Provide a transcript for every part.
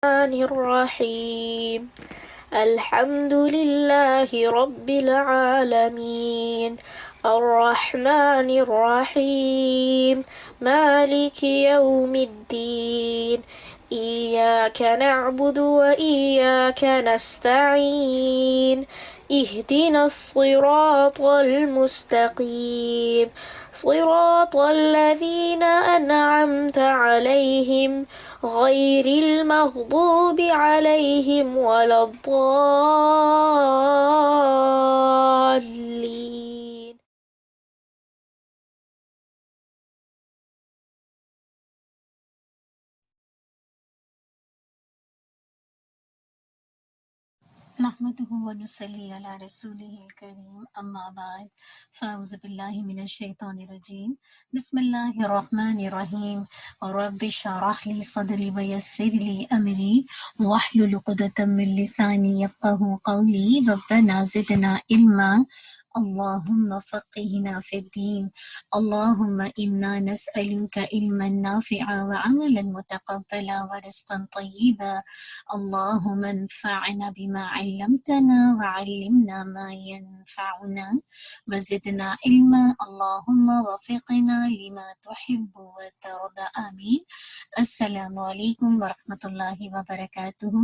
الرحمن الرحيم الحمد لله رب العالمين الرحمن الرحيم مالك يوم الدين إياك نعبد وإياك نستعين اهدنا الصراط المستقيم صراط الذين أنعمت عليهم غير المغضوب عليهم ولا الضالين. نحمده ونصلي على رسوله الكريم أما بعد فأعوذ بالله من الشيطان الرجيم بسم الله الرحمن الرحيم رب اشرح لي صدري ويسر لي أمري واحلل عقدة من لساني يفقهوا قولي ربنا زدنا علما اللهم فقهنا في الدين اللهم إنا نسألك علما نافعا وعملا متقبلا ورزقا طيبا اللهم انفعنا بما علمتنا وعلمنا ما ينفعنا وزدنا علما اللهم وفقنا لما تحب وترضى آمين. السلام علیکم ورحمۃ اللہ وبرکاتہ.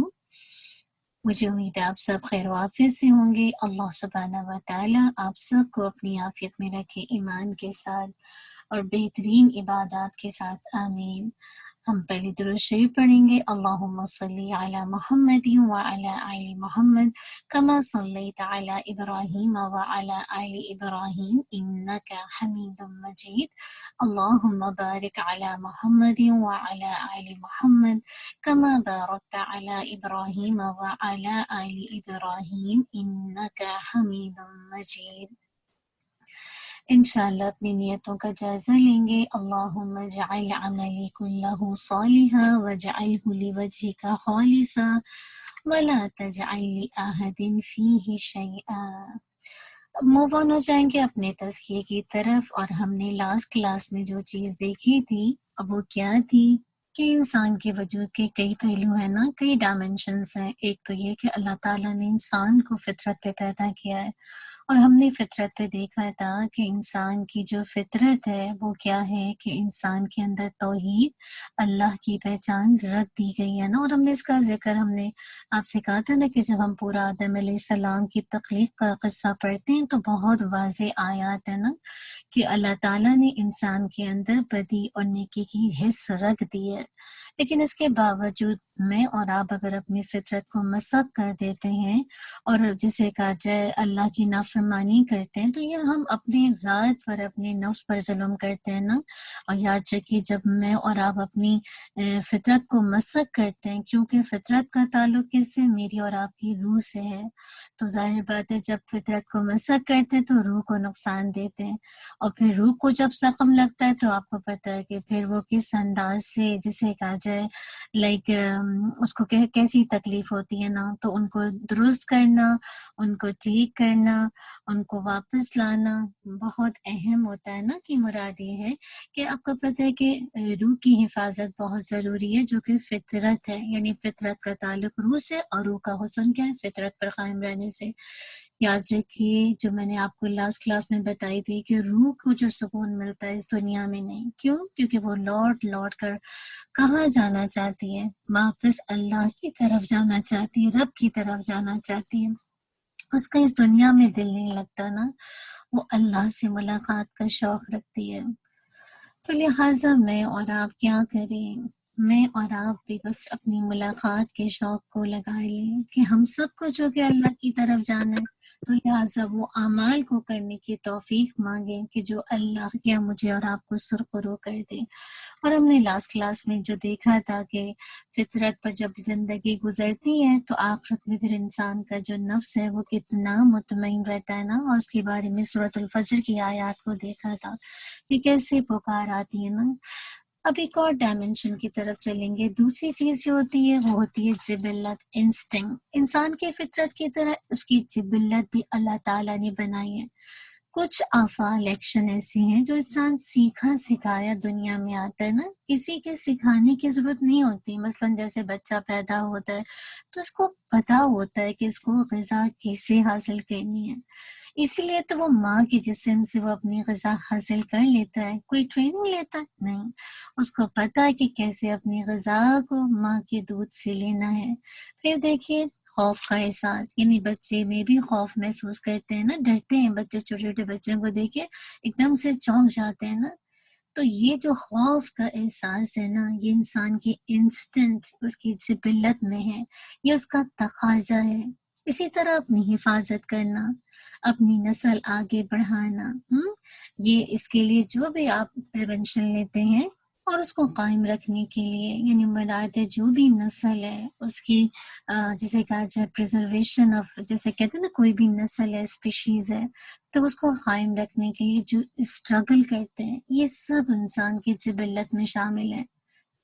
مجھے امید ہے آپ سب خیر و عافیت سے ہوں گے. اللہ سبحانہ و تعالیٰ آپ سب کو اپنی عافیت میں رکھے، ایمان کے ساتھ اور بہترین عبادات کے ساتھ، آمین. ہم پہلے درود شریف پڑھیں گے. اللہم صلی علی محمد وعلی آل محمد کما صلیت علی ابراہیم وعلی آل ابراہیم انک حمید مجید. اللہم بارک علی محمد وعلی آل محمد کما بارکت علی ابراہیم وعلی آل ابراہیم انک حمید مجید. انشاءاللہ اپنی نیتوں کا جائزہ لیں گے. اللہم اجعل عملی کلہ صالحا واجعلہ لوجہک خالصا ولا تجعل لأحد فیہ شیئا. اب موو آن ہو جائیں گے اپنے تزکیے کی طرف. اور ہم نے لاسٹ کلاس میں جو چیز دیکھی تھی اب وہ کیا تھی کہ انسان کے وجود کے کئی پہلو ہیں نا، کئی ڈائمینشنز ہیں. ایک تو یہ کہ اللہ تعالیٰ نے انسان کو فطرت پہ پیدا کیا ہے، اور ہم نے فطرت پہ دیکھا تھا کہ انسان کی جو فطرت ہے وہ کیا ہے کہ انسان کے اندر توحید، اللہ کی پہچان رکھ دی گئی ہے نا. اور ہم نے اس کا ذکر ہم نے آپ سے کہا تھا نا کہ جب ہم پورا آدم علیہ السلام کی تخلیق کا قصہ پڑھتے ہیں تو بہت واضح آیات ہے نا کہ اللہ تعالیٰ نے انسان کے اندر بدی اور نیکی کی حس رکھ دی ہے. لیکن اس کے باوجود میں اور آپ اگر اپنی فطرت کو مسخ کر دیتے ہیں اور جسے کہا جائے اللہ کی نافرمانی کرتے ہیں تو یہ ہم اپنے ذات پر، اپنے نفس پر ظلم کرتے ہیں نا. اور یاد رکھیے جب میں اور آپ اپنی فطرت کو مسخ کرتے ہیں، کیونکہ فطرت کا تعلق کس سے؟ میری اور آپ کی روح سے ہے. تو ظاہر بات ہے جب فطرت کو مسخ کرتے ہیں تو روح کو نقصان دیتے ہیں، اور پھر روح کو جب زخم لگتا ہے تو آپ کو پتہ ہے کہ پھر وہ کس انداز سے، جسے کہا جائے لائک اس کو کیسی تکلیف ہوتی ہے نا. تو ان کو درست کرنا، ان کو ٹھیک کرنا، ان کو واپس لانا بہت اہم ہوتا ہے نا. کہ مراد یہ ہے کہ آپ کو پتہ ہے کہ روح کی حفاظت بہت ضروری ہے جو کہ فطرت ہے، یعنی فطرت کا تعلق روح سے، اور روح کا حسن کیا ہے؟ فطرت پر قائم رہنے سے. یاد رکھیے جو میں نے آپ کو لاسٹ کلاس میں بتائی تھی کہ روح کو جو سکون ملتا ہے اس دنیا میں نہیں. کیوں؟ کیونکہ وہ لوٹ کر کہاں جانا چاہتی ہے؟ واپس اللہ کی طرف جانا چاہتی ہے، رب کی طرف جانا چاہتی ہے. اس کا اس دنیا میں دل نہیں لگتا نا، وہ اللہ سے ملاقات کا شوق رکھتی ہے. تو لہٰذا میں اور آپ کیا کریں؟ میں اور آپ بھی بس اپنی ملاقات کے شوق کو لگا لیں کہ ہم سب کو جو کہ اللہ کی طرف جانا ہے، تو لہٰذا وہ اعمال کو کرنے کی توفیق مانگیں کہ جو اللہ کیا مجھے اور آپ کو سرخرو کر دے. اور ہم نے لاسٹ کلاس میں جو دیکھا تھا کہ فطرت پر جب زندگی گزرتی ہے تو آخرت میں پھر انسان کا جو نفس ہے وہ کتنا مطمئن رہتا ہے نا. اور اس کے بارے میں سورۃ الفجر کی آیات کو دیکھا تھا کہ کیسے پکار آتی ہے نا. اب ایک اور ڈائمنشن کی طرف چلیں گے. دوسری چیز جو ہوتی ہے وہ ہوتی ہے جبلت، انسٹنگ. انسان کی فطرت کی طرح اس کی جبلت بھی اللہ تعالیٰ نے بنائی ہے. کچھ افعال ایکشن ایسے ہیں جو انسان سیکھا سکھایا دنیا میں آتا ہے نا، کسی کے سکھانے کی ضرورت نہیں ہوتی. مثلا جیسے بچہ پیدا ہوتا ہے تو اس کو پتا ہوتا ہے کہ اس کو غذا کیسے حاصل کرنی ہے، اسی لیے تو وہ ماں کے جسم سے وہ اپنی غذا حاصل کر لیتا ہے. کوئی ٹریننگ لیتا ہے نہیں، اس کو پتا ہے کہ کیسے اپنی غذا کو ماں کے دودھ سے لینا ہے. پھر دیکھیے خوف کا احساس، یعنی بچے میں بھی خوف محسوس کرتے ہیں نا، ڈرتے ہیں بچے، چھوٹے چھوٹے بچوں کو دیکھے ایک دم سے چونک جاتے ہیں نا. تو یہ جو خوف کا احساس ہے نا، یہ انسان کی انسٹنٹ، اس کی جبلت میں ہے، یہ اس کا تقاضا ہے. اسی طرح اپنی حفاظت کرنا، اپنی نسل آگے بڑھانا، یہ اس کے لیے جو بھی آپ پریونشن لیتے ہیں اور اس کو قائم رکھنے کے لیے، یعنی مراد جو بھی نسل ہے اس کی جسے کہا جائے پریزرویشن آف، جیسے کہتے ہیں نا کوئی بھی نسل ہے، اسپیشیز ہے، تو اس کو قائم رکھنے کے لیے جو اسٹرگل کرتے ہیں، یہ سب انسان کی جبلت میں شامل ہے.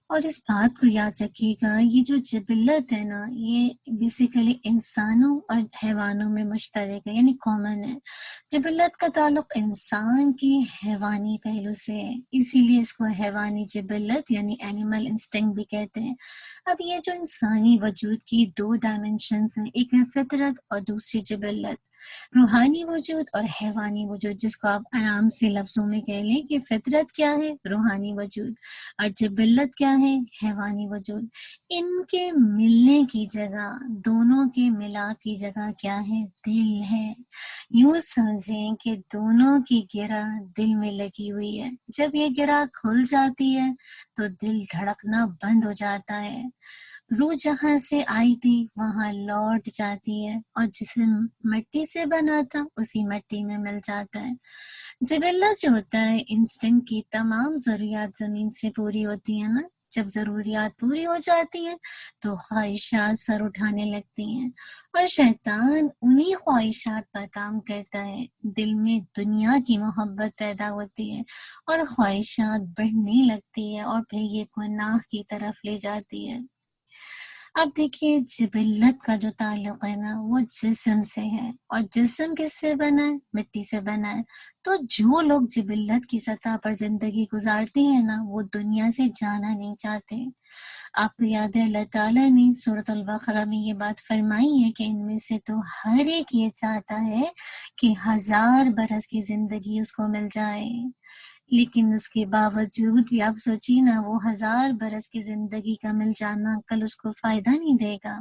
اور اس بات کو یاد رکھیے گا، یہ جو جبلت ہے نا، یہ بیسیکلی انسانوں اور حیوانوں میں مشترک ہے، یعنی کامن ہے. جبلت کا تعلق انسان کی حیوانی پہلو سے ہے، اسی لیے اس کو حیوانی جبلت یعنی اینیمل انسٹنکٹ بھی کہتے ہیں. اب یہ جو انسانی وجود کی دو ڈائمنشنز ہیں، ایک ہے فطرت اور دوسری جبلت. روحانی وجود اور حیوانی وجود، جس کو آپ آرام سے لفظوں میں کہہ لیں کہ فطرت کیا ہے، روحانی وجود، اور جبلت کیا ہے، حیوانی وجود. ان کے ملنے کی جگہ، دونوں کے ملاپ کی جگہ کیا ہے، دل ہے. یوں سمجھیں کہ دونوں کی گرہ دل میں لگی ہوئی ہے. جب یہ گرہ کھل جاتی ہے تو دل دھڑکنا بند ہو جاتا ہے. روح جہاں سے آئی تھی وہاں لوٹ جاتی ہے، اور جسے مٹی سے بنا تھا اسی مٹی میں مل جاتا ہے. جبلت جو ہوتا ہے، انسٹنکٹ کی تمام ضروریات زمین سے پوری ہوتی ہیں نا. جب ضروریات پوری ہو جاتی ہیں تو خواہشات سر اٹھانے لگتی ہیں، اور شیطان انہی خواہشات پر کام کرتا ہے. دل میں دنیا کی محبت پیدا ہوتی ہے اور خواہشات بڑھنے لگتی ہے، اور پھر یہ گناہ کی طرف لے جاتی ہے. اب دیکھیے جبلت کا جو تعلق ہے نا، وہ جسم سے ہے، اور جسم کس سے بنا ہے، مٹی سے بنا ہے. تو جو لوگ جبلت کی سطح پر زندگی گزارتے ہیں نا، وہ دنیا سے جانا نہیں چاہتے. آپ کو یاد ہے اللہ تعالیٰ نے سورۃ البقرہ میں یہ بات فرمائی ہے کہ ان میں سے تو ہر ایک یہ چاہتا ہے کہ 1000 برس کی زندگی اس کو مل جائے، لیکن اس کے باوجود بھی آپ سوچیے نا، وہ 1000 برس کی زندگی کا مل جانا کل اس کو فائدہ نہیں دے گا.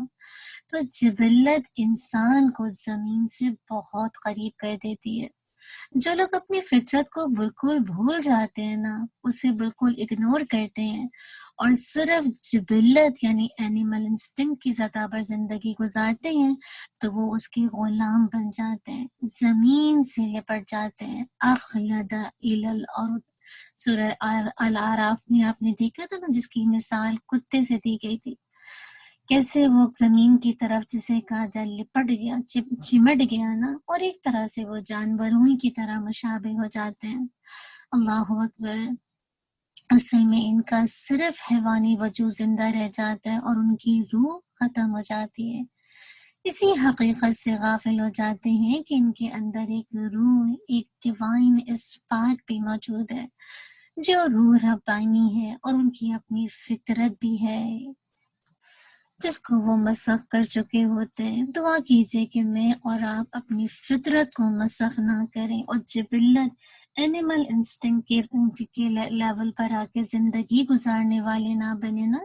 تو جبلت انسان کو زمین سے بہت قریب کر دیتی ہے. جو لوگ اپنی فطرت کو بالکل بھول جاتے ہیں نا، اسے بالکل اگنور کرتے ہیں اور صرف جبلت یعنی اینیمل انسٹنکٹ کی سطح پر زندگی گزارتے ہیں، تو وہ اس کے غلام بن جاتے ہیں، زمین سے لپٹ جاتے ہیں. اخلد الی الارض، سورہ الاعراف میں آپ نے دیکھا تھا نا، جس کی مثال کتے سے دی گئی تھی، کیسے وہ زمین کی طرف جسے کہا جائے لپٹ گیا، چمٹ گیا نا، اور ایک طرح سے وہ جانوروں ہی کی طرح مشابہ ہو جاتے ہیں. اللہ اکبر. اصل میں ان کا صرف حیوانی وجود زندہ رہ جاتا ہے اور ان کی روح ختم ہو جاتی ہے. اسی حقیقت سے غافل ہو جاتے ہیں کہ ان کے اندر ایک روح، ایک ڈیوائن اسپارک بھی موجود ہے، جو روح ربانی ہے، اور ان کی اپنی فطرت بھی ہے جس کو وہ مسخ کر چکے ہوتے ہیں. دعا کیجئے کہ میں اور آپ اپنی فطرت کو مسخ نہ کریں اور جبلت اینیمل انسٹنکٹ کے لیول پر آ کے زندگی گزارنے والے نہ بنے نا.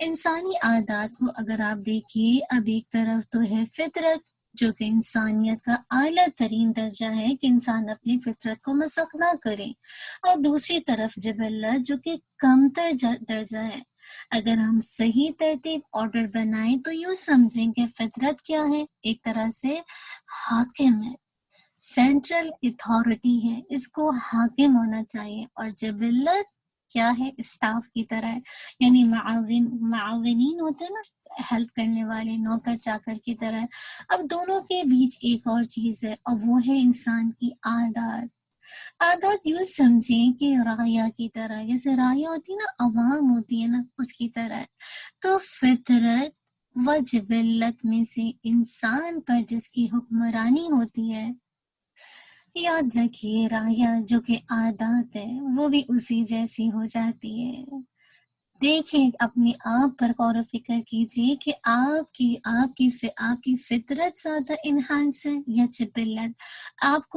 انسانی عادات کو اگر آپ دیکھیے، اب ایک طرف تو ہے فطرت جو کہ انسانیت کا اعلیٰ ترین درجہ ہے کہ انسان اپنی فطرت کو مسخ نہ کرے، اور دوسری طرف جبلت جو کہ کم تر درجہ ہے. اگر ہم صحیح ترتیب آرڈر بنائیں تو یوں سمجھیں کہ فطرت کیا ہے، ایک طرح سے حاکم ہے، سینٹرل اتھارٹی ہے، اس کو حاکم ہونا چاہیے. اور جبلت کیا ہے، اسٹاف کی طرح ہے، یعنی معاونین ہوتے ہیں نا، ہیلپ کرنے والے، نوکر چاکر کی طرح. اب دونوں کے بیچ ایک اور چیز ہے، اور وہ ہے انسان کی عادات. عادات یوں سمجھیں کہ رایا کی طرح، جیسے رایا ہوتی ہے نا، عوام ہوتی ہے نا، اس کی طرح. تو فطرت و جبلت میں سے انسان پر جس کی حکمرانی ہوتی ہے، یاد رکھیے رایا جو کہ عادات ہے وہ بھی اسی جیسی ہو جاتی ہے. دیکھیں اپنے آپ پر غور و فکر کیجیے کہ آپ کی فطرت زیادہ انہانس ہے یا جبلت. آپ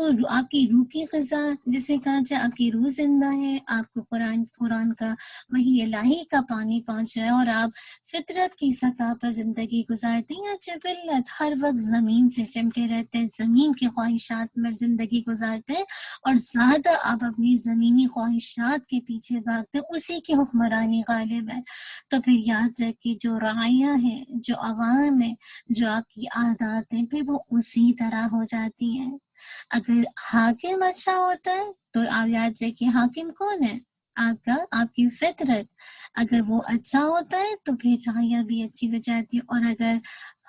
کی روح کی غذا جسے کہا جائے آپ کی روح زندہ ہے، آپ کو قرآن کا وحی الہی کا پانی پہنچ رہا ہے اور آپ فطرت کی سطح پر زندگی گزارتے ہیں، یا جبلت ہر وقت زمین سے چمٹے رہتے ہیں، زمین کی خواہشات میں زندگی گزارتے ہیں اور زیادہ آپ اپنی زمینی خواہشات کے پیچھے بھاگتے ہیں، اسی کی حکمرانی غالب ہے. تو پھر یاد رکھیے جو رعایا ہے، جو عوام ہے، جو آپ کی عادات ہیں پھر وہ اسی طرح ہو جاتی ہیں. اگر حاکم اچھا ہوتا ہے تو آپ یاد رکھیے حاکم کون ہے؟ آپ کی فطرت. اگر وہ اچھا ہوتا ہے تو پھر رعایا بھی اچھی ہو جاتی ہے، اور اگر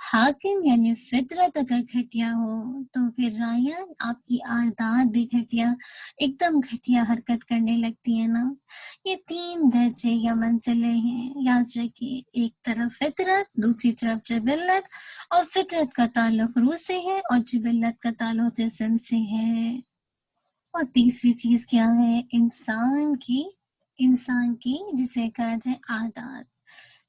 حاکم یعنی فطرت اگر گھٹیا ہو تو پھر رعایا آپ کی عادات بھی گھٹیا، ایک دم گھٹیا حرکت کرنے لگتی ہے نا. یہ 3 درجے یا منزلیں ہیں، یاد رکھیے. ایک طرف فطرت، دوسری طرف جبلت، اور فطرت کا تعلق روح سے ہے اور جبلت کا تعلق جسم سے ہے. اور تیسری چیز کیا ہے؟ انسان کی جسے کہا جائے عادات.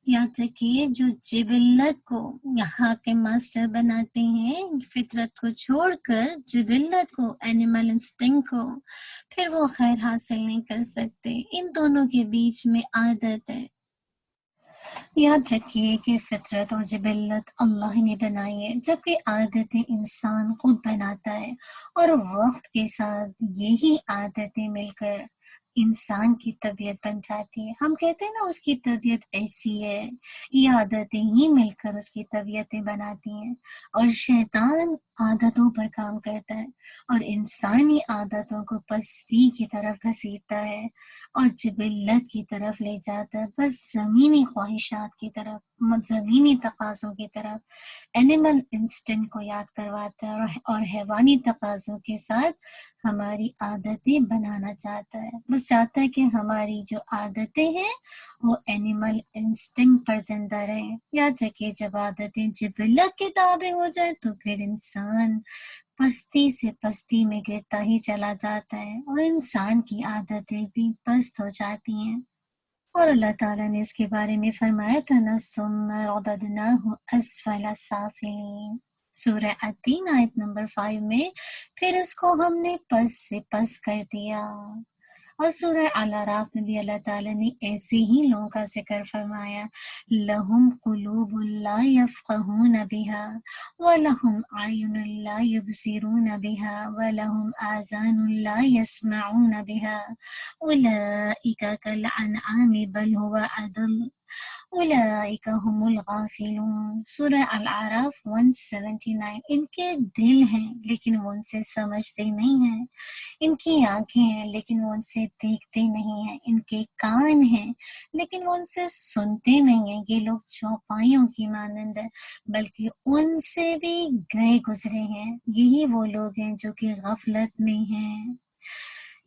یاد رکھیے جو جبلت کو یہاں کے ماسٹر بناتے ہیں فطرت کو چھوڑ کر، جبلت کو، اینیمل انسٹنگ کو، پھر وہ خیر حاصل نہیں کر سکتے. ان دونوں کے بیچ میں عادت ہے. یاد رکھیے کہ فطرت اور جبلت اللہ نے بنائی ہے، جبکہ عادتیں انسان خود بناتا ہے، اور وقت کے ساتھ یہی عادتیں مل کر انسان کی طبیعت بن جاتی ہے. ہم کہتے ہیں نا اس کی طبیعت ایسی ہے، یہ عادتیں ہی مل کر اس کی طبیعتیں بناتی ہیں. اور شیطان عادتوں پر کام کرتا ہے اور انسانی عادتوں کو پستی کی طرف گھسیٹتا ہے اور جبلت کی طرف لے جاتا ہے، بس زمینی خواہشات کی طرف، زمینی تقاضوں کی طرف. اینیمل انسٹنکٹ کو یاد کرواتا ہے اور حیوانی تقاضوں کے ساتھ ہماری عادتیں بنانا چاہتا ہے. بس چاہتا ہے کہ ہماری جو عادتیں ہیں وہ اینیمل انسٹنکٹ پر زندہ رہیں. یاد رکھیے جب عادتیں جبلت کے تابع ہو جائے تو پھر انسان پستی سے پستی میں گرتا ہی چلا جاتا ہے اور انسان کی عادتیں بھی پست ہو جاتی ہیں. اور اللہ تعالیٰ نے اس کے بارے میں فرمایا تھا نا ثم رددناہ اسفل سافلین، سورہ التین آیت نمبر 5 میں، پھر اس کو ہم نے پس سے پس کر دیا. اور سورہ الاعراف میں بھی اللہ تعالیٰ نے ایسے ہی لوگوں کا ذکر فرمایا، لہم قلوب لا یفقہون بہا وَلَهُمْ أَعْیُنٌ لَا يُبْصِرُونَ بِهَا وَلَهُمْ آذَانٌ لَا يَسْمَعُونَ بِهَا أُولَئِکَ کَالْأَنْعَامِ بَلْ هُوَ أَضَلُّ أُولَئِکَ هُمُ الْغَافِلُونَ. سورہ الاعراف 179. ان کے دل ہیں لیکن وہ ان سے سمجھتے نہیں ہیں، ان کی آنکھیں ہیں لیکن وہ ان سے دیکھتے نہیں ہیں، ان کے کان ہیں لیکن وہ ان سے سنتے نہیں ہیں. یہ لوگ چوپائیوں کی مانند ہے بلکہ ان سے بھی گئے گزرے ہیں. یہی وہ لوگ ہیں جو کہ غفلت میں ہیں.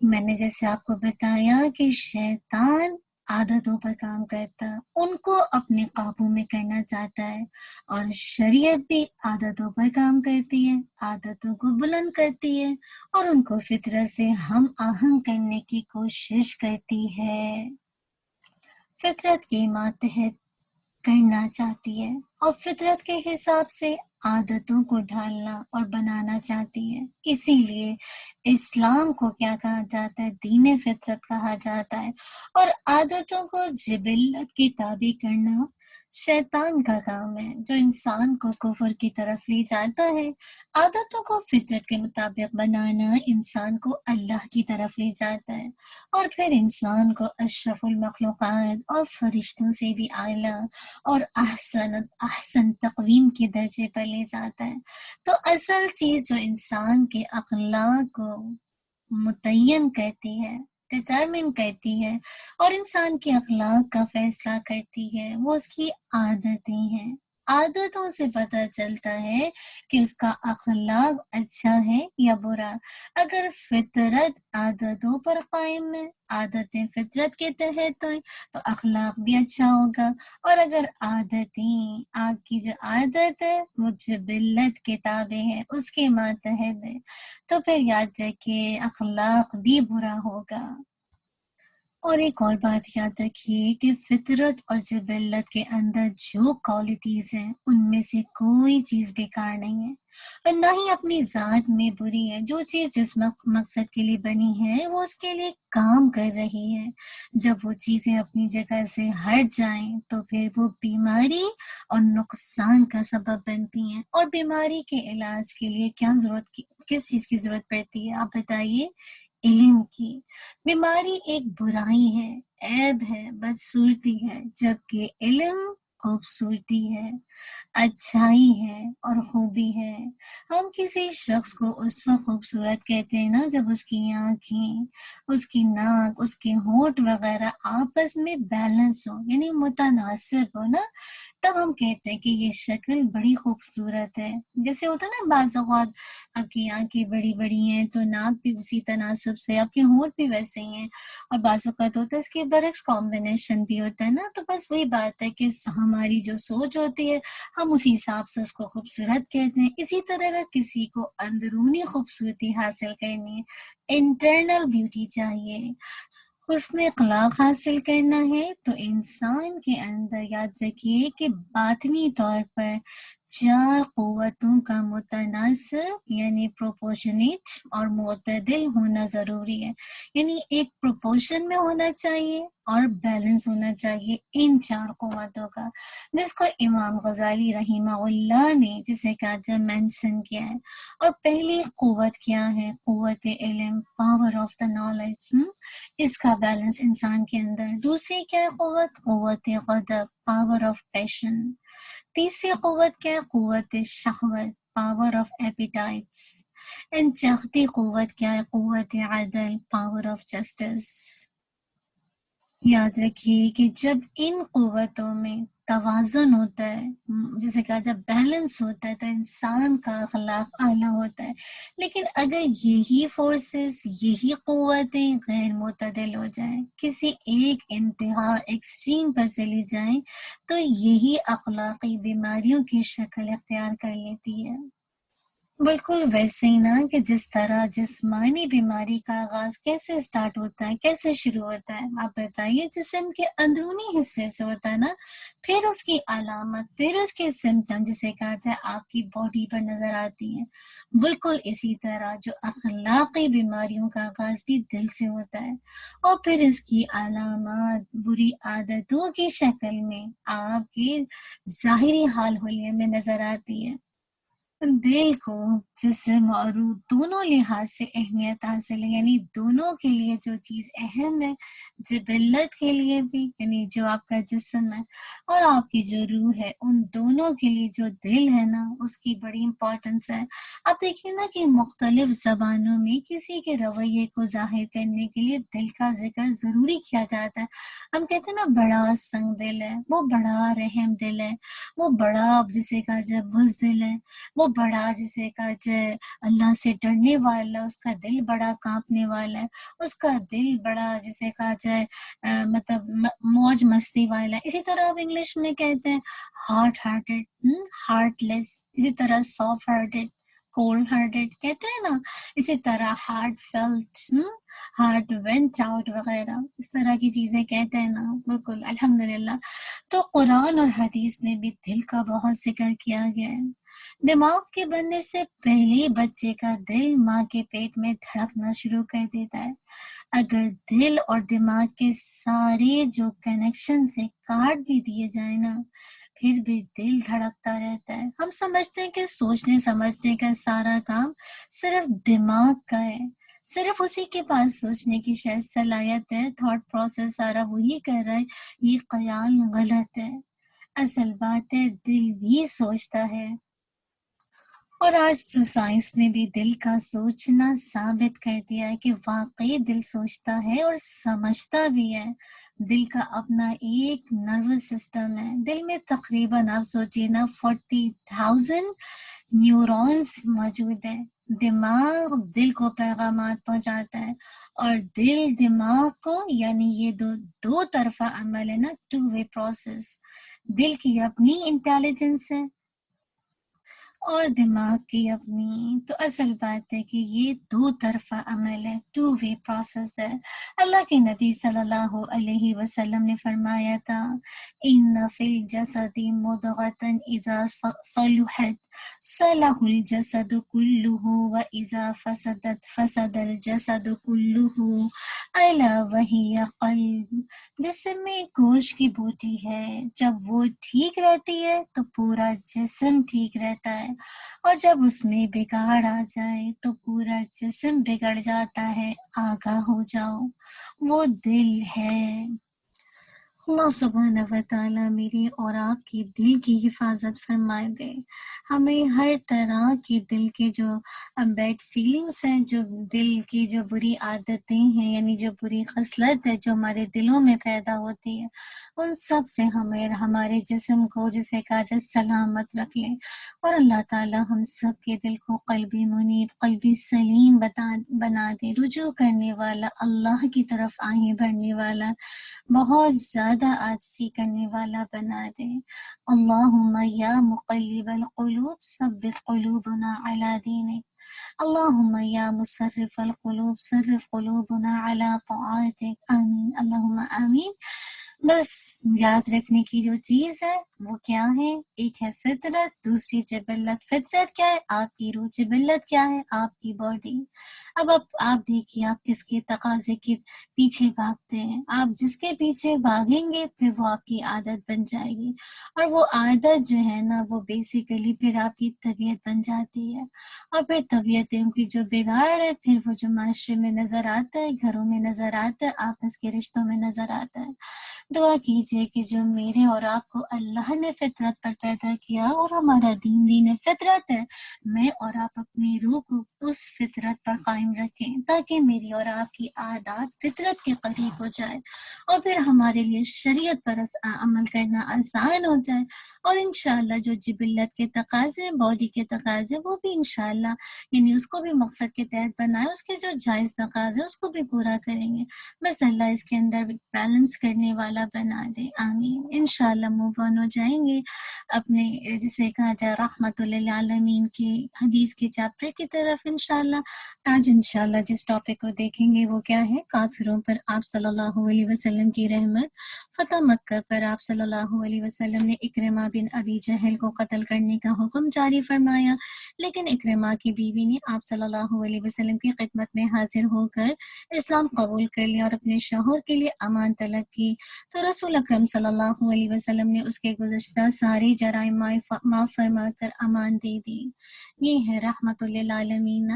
میں نے جیسے آپ کو بتایا کہ شیطان عادتوں پر کام کرتا ہے، ان کو اپنے قابو میں کرنا چاہتا ہے، اور شریعت بھی عادتوں پر کام کرتی ہے، عادتوں کو بلند کرتی ہے اور ان کو فطرت سے ہم آہنگ کرنے کی کوشش کرتی ہے، فطرت کے ماتحت کرنا چاہتی ہے اور فطرت کے حساب سے عادتوں کو ڈھالنا اور بنانا چاہتی ہے. اسی لیے اسلام کو کیا کہا جاتا ہے؟ دین فطرت کہا جاتا ہے. اور عادتوں کو جبلت کی تابع کرنا شیطان کا کام ہے جو انسان کو کفر کی طرف لے جاتا ہے. عادتوں کو فطرت کے مطابق بنانا انسان کو اللہ کی طرف لے جاتا ہے اور پھر انسان کو اشرف المخلوقات اور فرشتوں سے بھی اعلیٰ اور احسن تقویم کے درجے پر لے جاتا ہے. تو اصل چیز جو انسان کے اخلاق کو متعین کرتی ہے، ڈٹرمن کرتی ہے اور انسان کے اخلاق کا فیصلہ کرتی ہے، وہ اس کی عادتیں ہیں. عادتوں سے پتہ چلتا ہے کہ اس کا اخلاق اچھا ہے یا برا۔ اگر فطرت عادتوں پر قائم ہے، عادتیں فطرت کے تحت ہیں، تو اخلاق بھی اچھا ہوگا۔ اور اگر عادتیں، آپ کی جو عادت ہے وہ جبلت کے تابع ہے، اس کے ماتحت ہے، تو پھر یاد رکھیے اخلاق بھی برا ہوگا۔ اور ایک اور بات یاد رکھیے کہ فطرت اور جبلت کے اندر جو کوالٹیز ہیں ان میں سے کوئی چیز بیکار نہیں ہے، اور نہ ہی اپنی ذات میں بری ہے۔ جو چیز جس مقصد کے لیے بنی ہے وہ اس کے لیے کام کر رہی ہے۔ جب وہ چیزیں اپنی جگہ سے ہٹ جائیں تو پھر وہ بیماری اور نقصان کا سبب بنتی ہیں۔ اور بیماری کے علاج کے لیے کس چیز کی ضرورت پڑتی ہے آپ بتائیے؟ علم کی۔ بیماری ایک برائی ہے، عیب ہے، بدصورتی ہے، جبکہ علم خوبصورتی ہے، اچھائی ہے اور خوبی ہے۔ ہم کسی شخص کو اس وقت خوبصورت کہتے ہیں نا جب اس کی آنکھیں، اس کی ناک، اس کے ہونٹ وغیرہ آپس میں بیلنس ہو، یعنی متناسب ہو نا، تب ہم کہتے ہیں کہ یہ شکل بڑی خوبصورت ہے۔ جیسے ہوتا ہے نا بعض اوقات آپ کی آنکھیں بڑی بڑی ہیں تو ناک بھی اسی تناسب سے، آپ کے ہونٹ بھی ویسے ہی ہیں، اور بعض اوقات ہوتا ہے اس کے برعکس کمبینیشن بھی ہوتا ہے نا۔ تو بس وہی بات ہے کہ ہماری جو سوچ ہوتی ہے ہم اسی حساب سے اس کو خوبصورت کہتے ہیں۔ اسی طرح اگر کسی کو اندرونی خوبصورتی حاصل کرنی ہے، انٹرنل بیوٹی چاہیے، حسن اخلاق حاصل کرنا ہے، تو انسان کے اندر یاد رکھیے کہ باطنی طور پر 4 قوتوں کا متناسب یعنی پروپورشنیٹ اور معتدل ہونا ضروری ہے، یعنی ایک پروپورشن میں ہونا چاہیے اور بیلنس ہونا چاہیے ان 4 قوتوں کا، جس کو امام غزالی رحمہ اللہ نے جسے کہا جب مینشن کیا ہے۔ اور پہلی قوت کیا ہے؟ قوت علم، پاور آف دا نالج، اس کا بیلنس انسان کے اندر۔ دوسری کیا ہے قوت؟ قوت غضب، پاور آف پیشن۔ تیسری قوت کیا ہے؟ قوت شہوت، پاور آف ایپیٹائٹس۔ اینڈ چوتھی قوت کیا ہے؟ قوت عدل، پاور آف جسٹس۔ یاد رکھیے کہ جب ان قوتوں میں توازن ہوتا ہے، جسے کہا جب بیلنس ہوتا ہے، تو انسان کا اخلاق اعلیٰ ہوتا ہے۔ لیکن اگر یہی فورسز، یہی قوتیں غیر معتدل ہو جائیں، کسی ایک انتہا ایکسٹریم پر چلی جائیں، تو یہی اخلاقی بیماریوں کی شکل اختیار کر لیتی ہے۔ بالکل ویسے ہی نا کہ جس طرح جسمانی بیماری کا آغاز کیسے سٹارٹ ہوتا ہے، کیسے شروع ہوتا ہے آپ بتائیے؟ جسم کے اندرونی حصے سے ہوتا ہے نا، پھر اس کی علامت، پھر اس کے سمٹم جسے کہا جائے آپ کی باڈی پر نظر آتی ہیں۔ بالکل اسی طرح جو اخلاقی بیماریوں کا آغاز بھی دل سے ہوتا ہے، اور پھر اس کی علامات بری عادتوں کی شکل میں آپ کے ظاہری حال حلیے میں نظر آتی ہے۔ دل کو جسم اور روح دونوں لحاظ سے اہمیت حاصل ہے، یعنی دونوں کے لیے جو چیز اہم ہے، جبلت کے لیے بھی یعنی جو آپ کا جسم ہے اور آپ کی جو روح ہے، ان دونوں کے لیے جو دل ہے نا اس کی بڑی امپورٹنس ہے۔ آپ دیکھیں نا کہ مختلف زبانوں میں کسی کے رویے کو ظاہر کرنے کے لیے دل کا ذکر ضروری کیا جاتا ہے۔ ہم کہتے ہیں نا بڑا سنگ دل ہے، وہ بڑا رحم دل ہے، وہ بڑا جسے کہا جائے بزدل ہے، وہ بڑا جسے کہا جائے اللہ سے ڈرنے والا، اس کا دل بڑا کانپنے والا ہے، اس کا دل بڑا جسے کہا جائے مطلب موج مستی والا ہے۔ اسی طرح آپ انگلش میں کہتے ہیں ہارٹ ہارٹڈ، ہارٹ لیس، اسی طرح سافٹ ہارٹڈ، کولڈ ہارٹڈ کہتے ہیں نا، اسی طرح heart felt, heart went out وغیرہ، اس طرح کی چیزیں کہتے ہیں نا۔ بالکل الحمدللہ۔ تو قرآن اور حدیث میں بھی دل کا بہت ذکر کیا گیا ہے۔ دماغ کے بننے سے پہلے بچے کا دل ماں کے پیٹ میں دھڑکنا شروع کر دیتا ہے۔ اگر دل اور دماغ کے سارے جو کنیکشن سے کاٹ بھی دیے جائیں نا، پھر بھی دل دھڑکتا رہتا ہے۔ ہم سمجھتے ہیں کہ سوچنے سمجھنے کا سارا کام صرف دماغ کا ہے، صرف اسی کے پاس سوچنے کی شاید صلاحیت ہے، تھاٹ پروسیس سارا وہی کر رہا ہے۔ یہ خیال غلط ہے۔ اصل بات ہے دل بھی سوچتا ہے، اور آج تو سائنس نے بھی دل کا سوچنا ثابت کر دیا ہے کہ واقعی دل سوچتا ہے اور سمجھتا بھی ہے۔ دل کا اپنا ایک نروس سسٹم ہے۔ دل میں تقریباً آپ سوچیے نا 40,000 نیورونز موجود ہیں۔ دماغ دل کو پیغامات پہنچاتا ہے، اور دل دماغ کو، یعنی یہ دو طرفہ عمل ہے نا، 2 way پروسیس۔ دل کی اپنی انٹیلیجنس ہے اور دماغ کی اپنی۔ تو اصل بات ہے کہ یہ 2 طرفہ عمل ہے، 2 way پروسیس ہے۔ اللہ کے نبی صلی اللہ علیہ وسلم نے فرمایا تھا، ان فی الجسد مضغۃ اذا صلحت صلح الجسد کلہ واذا فسدت فسد الجسد کلہ الا وہی قلب۔ جسم میں گوشت کی بوٹی ہے، جب وہ ٹھیک رہتی ہے تو پورا جسم ٹھیک رہتا ہے، اور جب اس میں بگاڑ آ جائے تو پورا جسم بگڑ جاتا ہے۔ آگاہ ہو جاؤ، وہ دل ہے۔ اللہ سبحانہ و تعالیٰ میری اور آپ کی دل کی حفاظت فرمائے دے۔ ہمیں ہر طرح کی دل کے جو بیڈ فیلنگس ہیں، جو دل کی جو بری عادتیں ہیں، یعنی جو بری خصلت ہے جو ہمارے دلوں میں پیدا ہوتی ہے، ان سب سے ہمیں ہمارے جسم کو، جسے کہا جائے، سلامت رکھ لیں۔ اور اللہ تعالیٰ ہم سب کے دل کو قلبی منیب، قلبی سلیم بنا دے، رجوع کرنے والا، اللہ کی طرف آہیں بھرنے والا، بہت زیادہ عاجزی کرنے والا بنا دے۔ اللہم یا مقلب القلوب ثبت قلوبنا علی دینک، اللہم یا مصرف القلوب صرف قلوبنا علی طاعتک، آمین اللہم آمین۔ بس یاد رکھنے کی جو چیز ہے وہ کیا ہے؟ ایک ہے فطرت، دوسری جبلت۔ فطرت کیا ہے؟ آپ کی روح۔ جبلت کیا ہے؟ آپ کی باڈی۔ اب آپ دیکھیے آپ کس کے تقاضے کے پیچھے بھاگتے ہیں۔ آپ جس کے پیچھے بھاگیں گے پھر وہ آپ کی عادت بن جائے گی، اور وہ عادت جو ہے نا وہ بیسیکلی پھر آپ کی طبیعت بن جاتی ہے، اور پھر طبیعتوں کی جو بگاڑ ہے پھر وہ جو معاشرے میں نظر آتا ہے، گھروں میں نظر آتا ہے، آپس کے رشتوں میں نظر آتا ہے۔ دعا کیجئے کہ جو میرے اور آپ کو اللہ نے فطرت پر پیدا کیا، اور ہمارا دین فطرت ہے، میں اور آپ اپنی روح کو اس فطرت پر قائم رکھیں، تاکہ میری اور آپ کی عادات فطرت کے قریب ہو جائے، اور پھر ہمارے لیے شریعت پر عمل کرنا آسان ہو جائے، اور انشاءاللہ جو جبلت کے تقاضے، باڈی کے تقاضے، وہ بھی انشاءاللہ، یعنی اس کو بھی مقصد کے تحت بنائے، اس کے جو جائز تقاضے اس کو بھی پورا کریں گے۔ بس اللہ اس کے اندر بیلنس کرنے والا بنا دے، آمین۔ انشاءاللہ موو آن ہو جائیں گے اپنے، جسے کہا جائے، رحمت للعالمین کی حدیث کے چیپٹر کی طرف انشاءاللہ۔ آج انشاءاللہ جس ٹاپک کو دیکھیں گے وہ کیا ہے؟ کافروں پر آپ صلی اللہ علیہ وسلم کی رحمت۔ فتح مکہ پر آپ صلی اللہ علیہ وسلم نے اکرمہ بن ابی جہل کو قتل کرنے کا حکم جاری فرمایا، لیکن اکرمہ کی بیوی نے آپ صلی اللہ علیہ وسلم کی خدمت میں حاضر ہو کر اسلام قبول کر لیا اور اپنے شوہر کے لیے امان طلب کی، تو رسول اکرم صلی اللہ علیہ وسلم نے اس کے گزشتہ سارے جرائم معاف فرما کر امان دے دی۔ یہ ہے رحمت للعالمین۔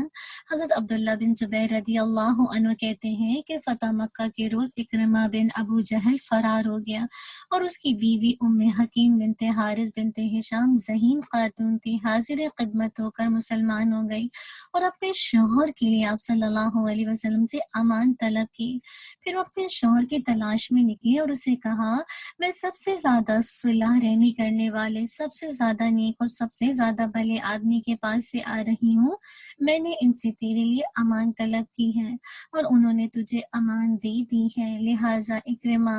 حضرت عبداللہ بن زبیر رضی اللہ عنہ کہتے ہیں کہ فتح مکہ کے روز اکرمہ بن ابو جہل فرار ہو گیا، اور اس کی بیوی ام حکیم بنت حارث بنت ہشام ذہین خاتون تھی، حاضر خدمت ہو کر مسلمان ہو گئی، اور اپنے شوہر کے لیے آپ صلی اللہ علیہ وسلم سے امان طلب کی۔ پھر وہ اپنے شوہر کی تلاش میں نکلی اور اسے کہا، میں سب سے زیادہ صلح رحمی کرنے والے، سب سے زیادہ نیک اور سب سے زیادہ بھلے آدمی کے پاس سے آ رہی ہوں، میں نے ان سے تیرے لیے امان طلب کی ہے، اور انہوں نے تجھے امان دے دی ہے، لہٰذا اکرمہ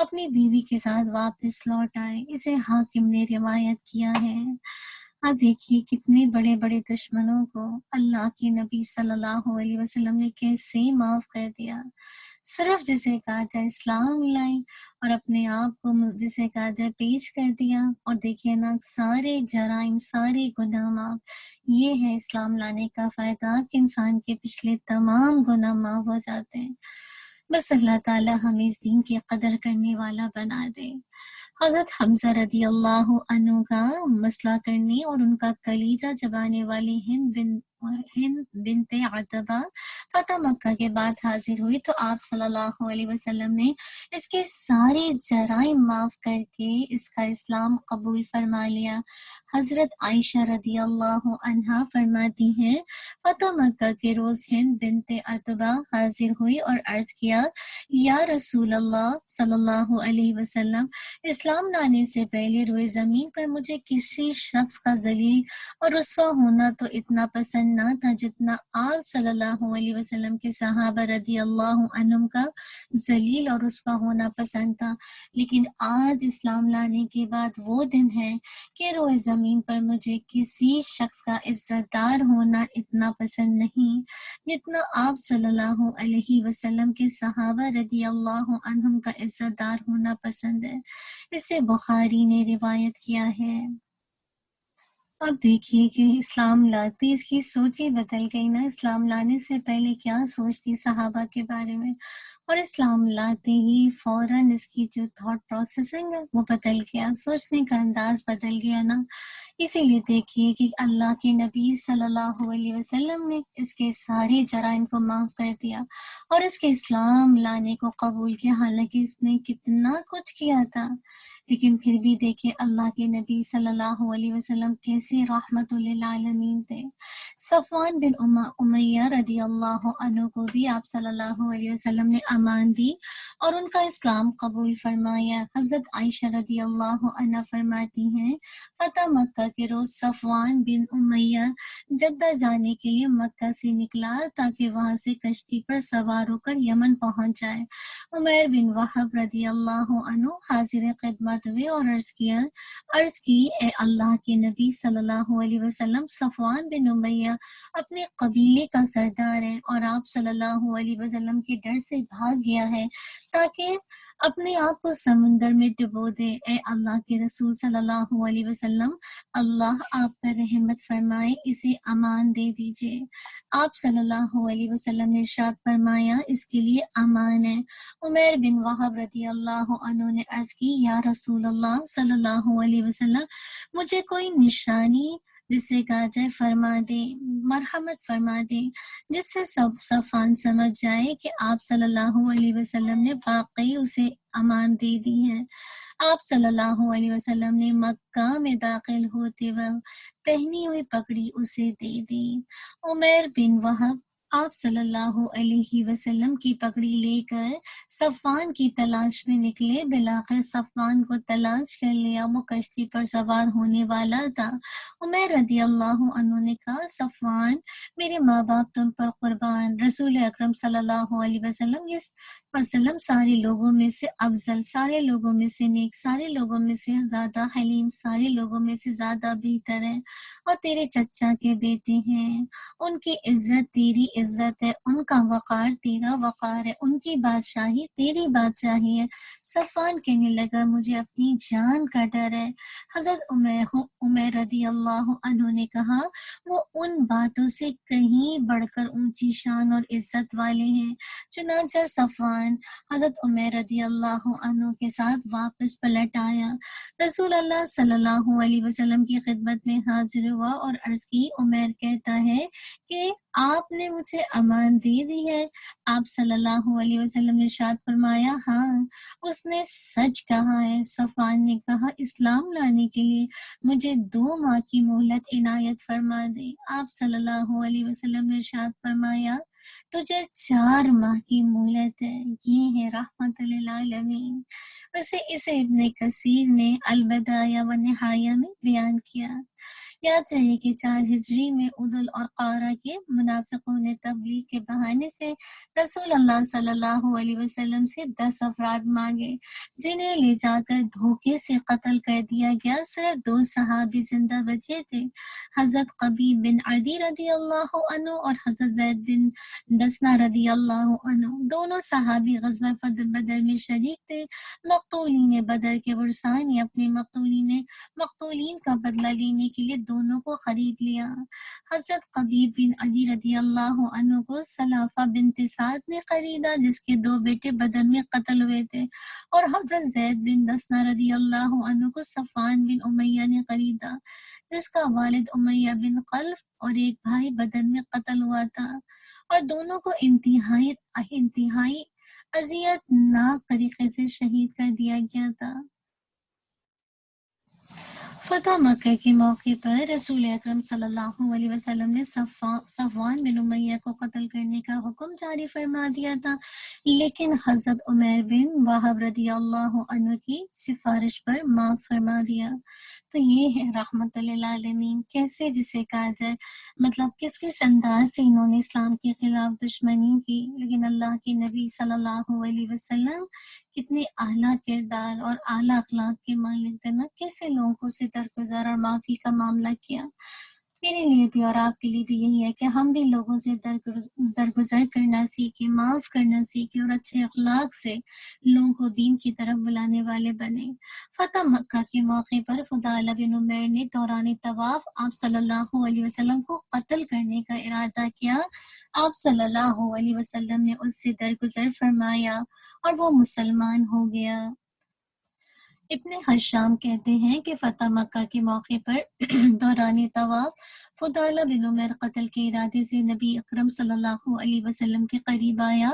اپنی بیوی کے ساتھ واپس لوٹ آئے۔ اسے حاکم نے روایت کیا ہے۔ اب دیکھیے کتنے بڑے بڑے دشمنوں کو اللہ کے نبی صلی اللہ علیہ وسلم نے کیسے معاف کر دیا، صرف جسے کہا جائے اسلام لائی اور اپنے آپ کو جسے کہا جائے پیش کر دیا، اور دیکھیے نا سارے جرائم، سارے گناہ معاف۔ یہ ہے اسلام لانے کا فائدہ کہ انسان کے پچھلے تمام گناہ معاف ہو جاتے ہیں۔ بس اللہ تعالی ہمیں اس دین کی قدر کرنے والا بنا دے۔ حضرت حمزہ رضی اللہ عنہ کا مسئلہ کرنے اور ان کا کلیجہ چبانے والی ہند بنت عتبہ فتح مکہ کے بعد حاضر ہوئی، تو آپ صلی اللہ علیہ وسلم نے اس کے سارے جرائم معاف کر کے اس کا اسلام قبول فرما لیا۔ حضرت عائشہ رضی اللہ عنہا فرماتی ہیں فتح مکہ کے روز ہند بنت عتبہ حاضر ہوئی اور عرض کیا یا رسول اللہ صلی اللہ علیہ وسلم، اسلام لانے سے پہلے روئے زمین پر مجھے کسی شخص کا ذلیل اور رسوا ہونا تو اتنا پسند نہ تھا جتنا آپ صلی اللہ علیہ وسلم کے صحابہ رضی اللہ عنہم کا ذلیل اور رسوا ہونا پسند تھا، لیکن آج اسلام لانے کے بعد وہ دن ہے کہ روئے زمین پر مجھے کسی شخص کا عزت دار ہونا اتنا پسند نہیں جتنا آپ صلی اللہ علیہ وسلم کے صحابہ رضی اللہ عنہم کا عزت دار ہونا پسند ہے۔ اسے بخاری نے روایت کیا ہے۔ اب دیکھیے کہ اسلام لاتے اس کی سوچ ہی بدل گئی نا، اسلام لانے سے پہلے کیا سوچتی صحابہ کے بارے میں، اور اسلام لاتے ہی فوراً اس کی جو تھاٹ پروسیسنگ ہے وہ بدل گیا، سوچنے کا انداز بدل گیا نا۔ اسی لیے دیکھیے کہ اللہ کے نبی صلی اللہ علیہ وسلم نے اس کے سارے جرائم کو معاف کر دیا اور اس کے اسلام لانے کو قبول کیا، حالانکہ اس نے کتنا کچھ کیا تھا، لیکن پھر بھی دیکھیں اللہ کے نبی صلی اللہ علیہ وسلم کیسے رحمت للعالمین تھے۔ صفوان بن امیہ رضی اللہ عنہ کو بھی آپ صلی اللہ علیہ وسلم نے امان دی اور ان کا اسلام قبول فرمایا۔ حضرت عائشہ رضی اللہ عنہ فرماتی ہیں فتح مکہ کے روز صفوان بن امیہ جدہ جانے کے لیے مکہ سے نکلا تاکہ وہاں سے کشتی پر سوار ہو کر یمن پہنچ جائے۔ عمیر بن وہب رضی اللہ عنہ حاضر خدمت ہوئے اور عرض کی اے اللہ کے نبی صلی اللہ علیہ وسلم، صفوان بن امیہ اپنے قبیلے کا سردار ہے اور آپ صلی اللہ علیہ وسلم کے ڈر سے بھاگ گیا ہے تاکہ اپنے آپ کو سمندر میں ڈبو دے۔ اے اللہ کے رسول صلی اللہ علیہ وسلم، اللہ آپ پر رحمت فرمائے، اسے امان دے دیجئے۔ آپ صلی اللہ علیہ وسلم نے ارشاد فرمایا اس کے لیے امان ہے۔ عمیر بن وہب رضی اللہ عنہ نے عرض کی یا رسول اللہ صلی اللہ علیہ وسلم، مجھے کوئی نشانی جس سے کہا جائے فرما دے، مرحمت فرما دے، جس سے سب صفان سمجھ جائے کہ آپ صلی اللہ علیہ وسلم نے واقعی اسے امان دے دی ہے۔ آپ صلی اللہ علیہ وسلم نے مکہ میں داخل ہوتے وقت پہنی ہوئی پگڑی اسے دے دی۔ عمیر بن وہب آپ صلی اللہ علیہ وسلم کی پگڑی لے کر صفوان کی تلاش میں نکلے، بالآخر صفوان کو تلاش کر لیا، وہ کشتی پر سوار ہونے والا تھا۔ عمیر رضی اللہ عنہ نے کہا صفوان، میرے ماں باپ تم پر قربان، رسول اکرم صلی اللہ علیہ وسلم سارے لوگوں میں سے افضل، سارے لوگوں میں سے نیک، سارے لوگوں میں سے زیادہ حلیم، سارے لوگوں میں سے زیادہ بہتر ہے، اور تیرے چچا کے بیٹے ہیں، ان کی عزت تیری عزت ہے، ان کا وقار تیرا وقار ہے، ان کی بادشاہی تیری بادشاہی ہے۔ صفوان کہنے لگا مجھے اپنی جان کا ڈر ہے۔ حضرت عمیر رضی اللہ عنہ نے کہا وہ ان باتوں سے کہیں بڑھ کر اونچی شان اور عزت والے ہیں۔ چنانچہ صفوان حضرت عمیر رضی اللہ عنہ کے ساتھ واپس پلٹ آیا، رسول اللہ صلی اللہ علیہ وسلم کی خدمت میں حاضر ہوا اور عرض کی عمیر کہتا ہے کہ آپ نے مجھے امان دے دی ہے۔ آپ صلی اللہ علیہ وسلم نے ارشاد فرمایا ہاں، اس نے سچ کہا ہے۔ صفوان نے کہا اسلام لانے کے لیے مجھے 2 ماہ کی مہلت عنایت فرما دے۔ آپ صلی اللہ علیہ وسلم نے ارشاد فرمایا تجھے 4 ماہ کی مہلت ہے، یہ ہے رحمت للعالمین۔ ویسے اسے ابن کثیر نے البدایہ و نہایہ میں بیان کیا۔ یاد رہے کہ 4 ہجری میں عدل اور قارہ کے منافقوں نے تبلیغ کے بہانے سے رسول اللہ صلی اللہ علیہ وسلم سے 10 افراد مانگے، جنہیں لے جا کر دھوکے سے قتل کر دیا گیا۔ صرف 2 صحابی زندہ بچے تھے، حضرت قبیب بن عدی رضی اللہ عنہ اور حضرت زید بن دسنہ رضی اللہ عنہ۔ دونوں صحابی غزوہ بدر میں شریک تھے۔ مقتولین بدر کے ورثاء نے اپنے مقتولین کا بدلہ لینے کے لیے دونوں کو خرید لیا۔ حضرت قبیب بن عدی رضی اللہ عنہ کو سلافہ بنت سعد نے خریدا، جس کے 2 بیٹے بدر میں قتل ہوئے تھے، اور حضرت زید بن دسنہ رضی اللہ عنہ کو صفوان بن امیہ نے خریدا، جس کا والد امیہ بن خلف اور ایک بھائی بدر میں قتل ہوا تھا، اور دونوں کو انتہائی اذیت ناک طریقے سے شہید کر دیا گیا تھا۔ فتح مکہ کے موقع پر رسول اکرم صلی اللہ علیہ وسلم نے صفوان بن امیہ کو قتل کرنے کا حکم جاری فرما دیا تھا، لیکن حضرت عمیر بن وہب رضی اللہ عنہ کی سفارش پر معاف فرما دیا۔ تو یہ ہے رحمت للعالمین، کیسے جسے کہا جائے، مطلب کس انداز سے انہوں نے اسلام کے خلاف دشمنی کی، لیکن اللہ کے نبی صلی اللہ علیہ وسلم کتنے اعلیٰ کردار اور اعلیٰ اخلاق کے مالک تھے نا، کیسے لوگوں سے درگزر اور معافی کا معاملہ کیا۔ میرے لیے بھی اور آپ کے لیے بھی یہی ہے کہ ہم بھی لوگوں سے درگزر کرنا سیکھیں، معاف کرنا سیکھیں اور اچھے اخلاق سے لوگوں کو دین کی طرف بلانے والے بنیں۔ فتح مکہ کے موقع پر فضالہ بن عمیر نے دوران طواف آپ صلی اللہ علیہ وسلم کو قتل کرنے کا ارادہ کیا۔ آپ صلی اللہ علیہ وسلم نے اس سے درگزر فرمایا اور وہ مسلمان ہو گیا۔ ابن حشام کہتے ہیں کہ فتح مکہ کے موقع پر دوران طواف فضالہ بن عمیر قتل کے ارادے سے نبی اکرم صلی اللہ علیہ وسلم کے قریب آیا۔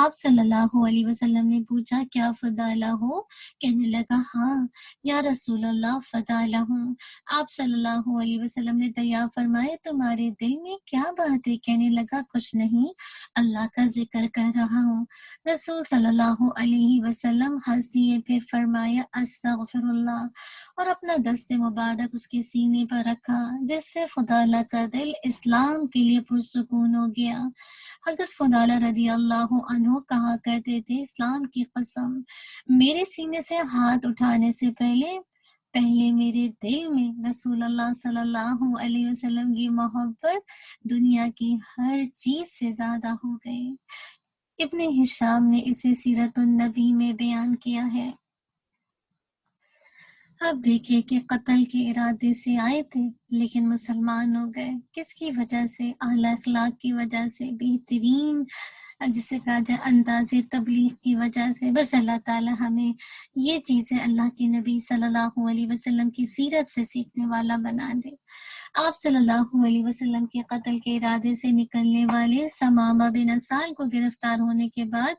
آپ صلی اللہ علیہ وسلم نے پوچھا کیا فضالہ ہو؟ کہنے لگا ہاں یا رسول اللہ فضالہ ہوں۔ آپ صلی اللہ علیہ وسلم نے دریافت فرمائے تمہارے دل میں کیا بات ہے؟ کہنے لگا کچھ نہیں، اللہ کا ذکر کر رہا ہوں۔ رسول صلی اللہ علیہ وسلم ہنس دیے، پھر فرمایا استغفر اللہ، اور اپنا دست مبارک اس کے سینے پر رکھا، جس سے فضالہ کا دل اسلام کے لیے پرسکون ہو گیا۔ حضرت فضالہ رضی اللہ عنہ کہا کرتے تھے اسلام کی قسم، میرے سینے سے ہاتھ اٹھانے سے پہلے میرے دل میں رسول اللہ صلی اللہ علیہ وسلم کی محبت دنیا کی ہر چیز سے زیادہ ہو گئی۔ ابن ہشام نے اسے سیرت النبی میں بیان کیا ہے۔ اب دیکھیں کہ قتل کے ارادے سے آئے تھے لیکن مسلمان ہو گئے، کس کی وجہ سے؟ اعلی اخلاق کی وجہ سے، بہترین جسے کہا جائے انداز تبلیغ کی وجہ سے۔ بس اللہ تعالی ہمیں یہ چیزیں اللہ کے نبی صلی اللہ علیہ وسلم کی سیرت سے سیکھنے والا بنا دے۔ آپ صلی اللہ علیہ وسلم کے قتل کے ارادے سے نکلنے والے ثمامہ بن اسال کو گرفتار ہونے کے بعد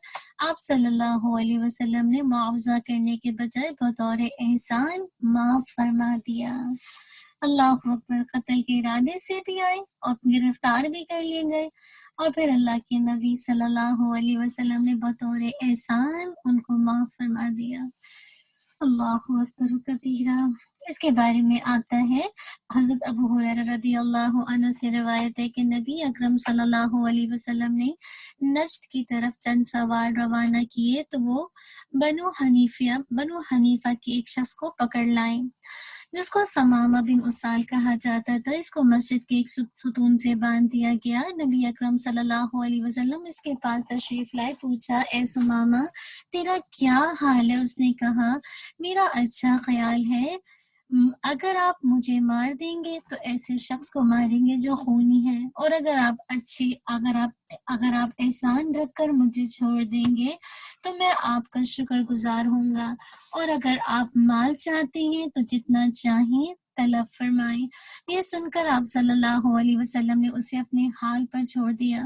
آپ صلی اللہ علیہ وسلم نے معاوضہ کرنے کے بجائے بطور احسان معاف فرما دیا۔ اللہ اکبر، قتل کے ارادے سے بھی آئے اور گرفتار بھی کر لیے گئے، اور پھر اللہ کے نبی صلی اللہ علیہ وسلم نے بطور احسان ان کو معاف فرما دیا۔ اللہ اکبر کبیرہ۔ اس کے بارے میں آتا ہے حضرت ابو ہریرہ رضی اللہ عنہ سے روایت ہے کہ نبی اکرم صلی اللہ علیہ وسلم نے نجد کی طرف چند سوار روانہ کیے تو وہ بنو حنیفہ کے ایک شخص کو پکڑ لائے جس کو ثمامہ بن اسال کہا جاتا تھا۔ اس کو مسجد کے ایک ستون سے باندھ دیا گیا۔ نبی اکرم صلی اللہ علیہ وسلم اس کے پاس تشریف لائے، پوچھا اے ثمامہ تیرا کیا حال ہے؟ اس نے کہا میرا اچھا خیال ہے، اگر آپ مجھے مار دیں گے تو ایسے شخص کو ماریں گے جو خونی ہے، اور اگر آپ احسان رکھ کر مجھے چھوڑ دیں گے تو میں آپ کا شکر گزار ہوں گا، اور اگر آپ مال چاہتے ہیں تو جتنا چاہیں طلب فرمائیں۔ یہ سن کر آپ صلی اللہ علیہ وسلم نے اسے اپنے حال پر چھوڑ دیا۔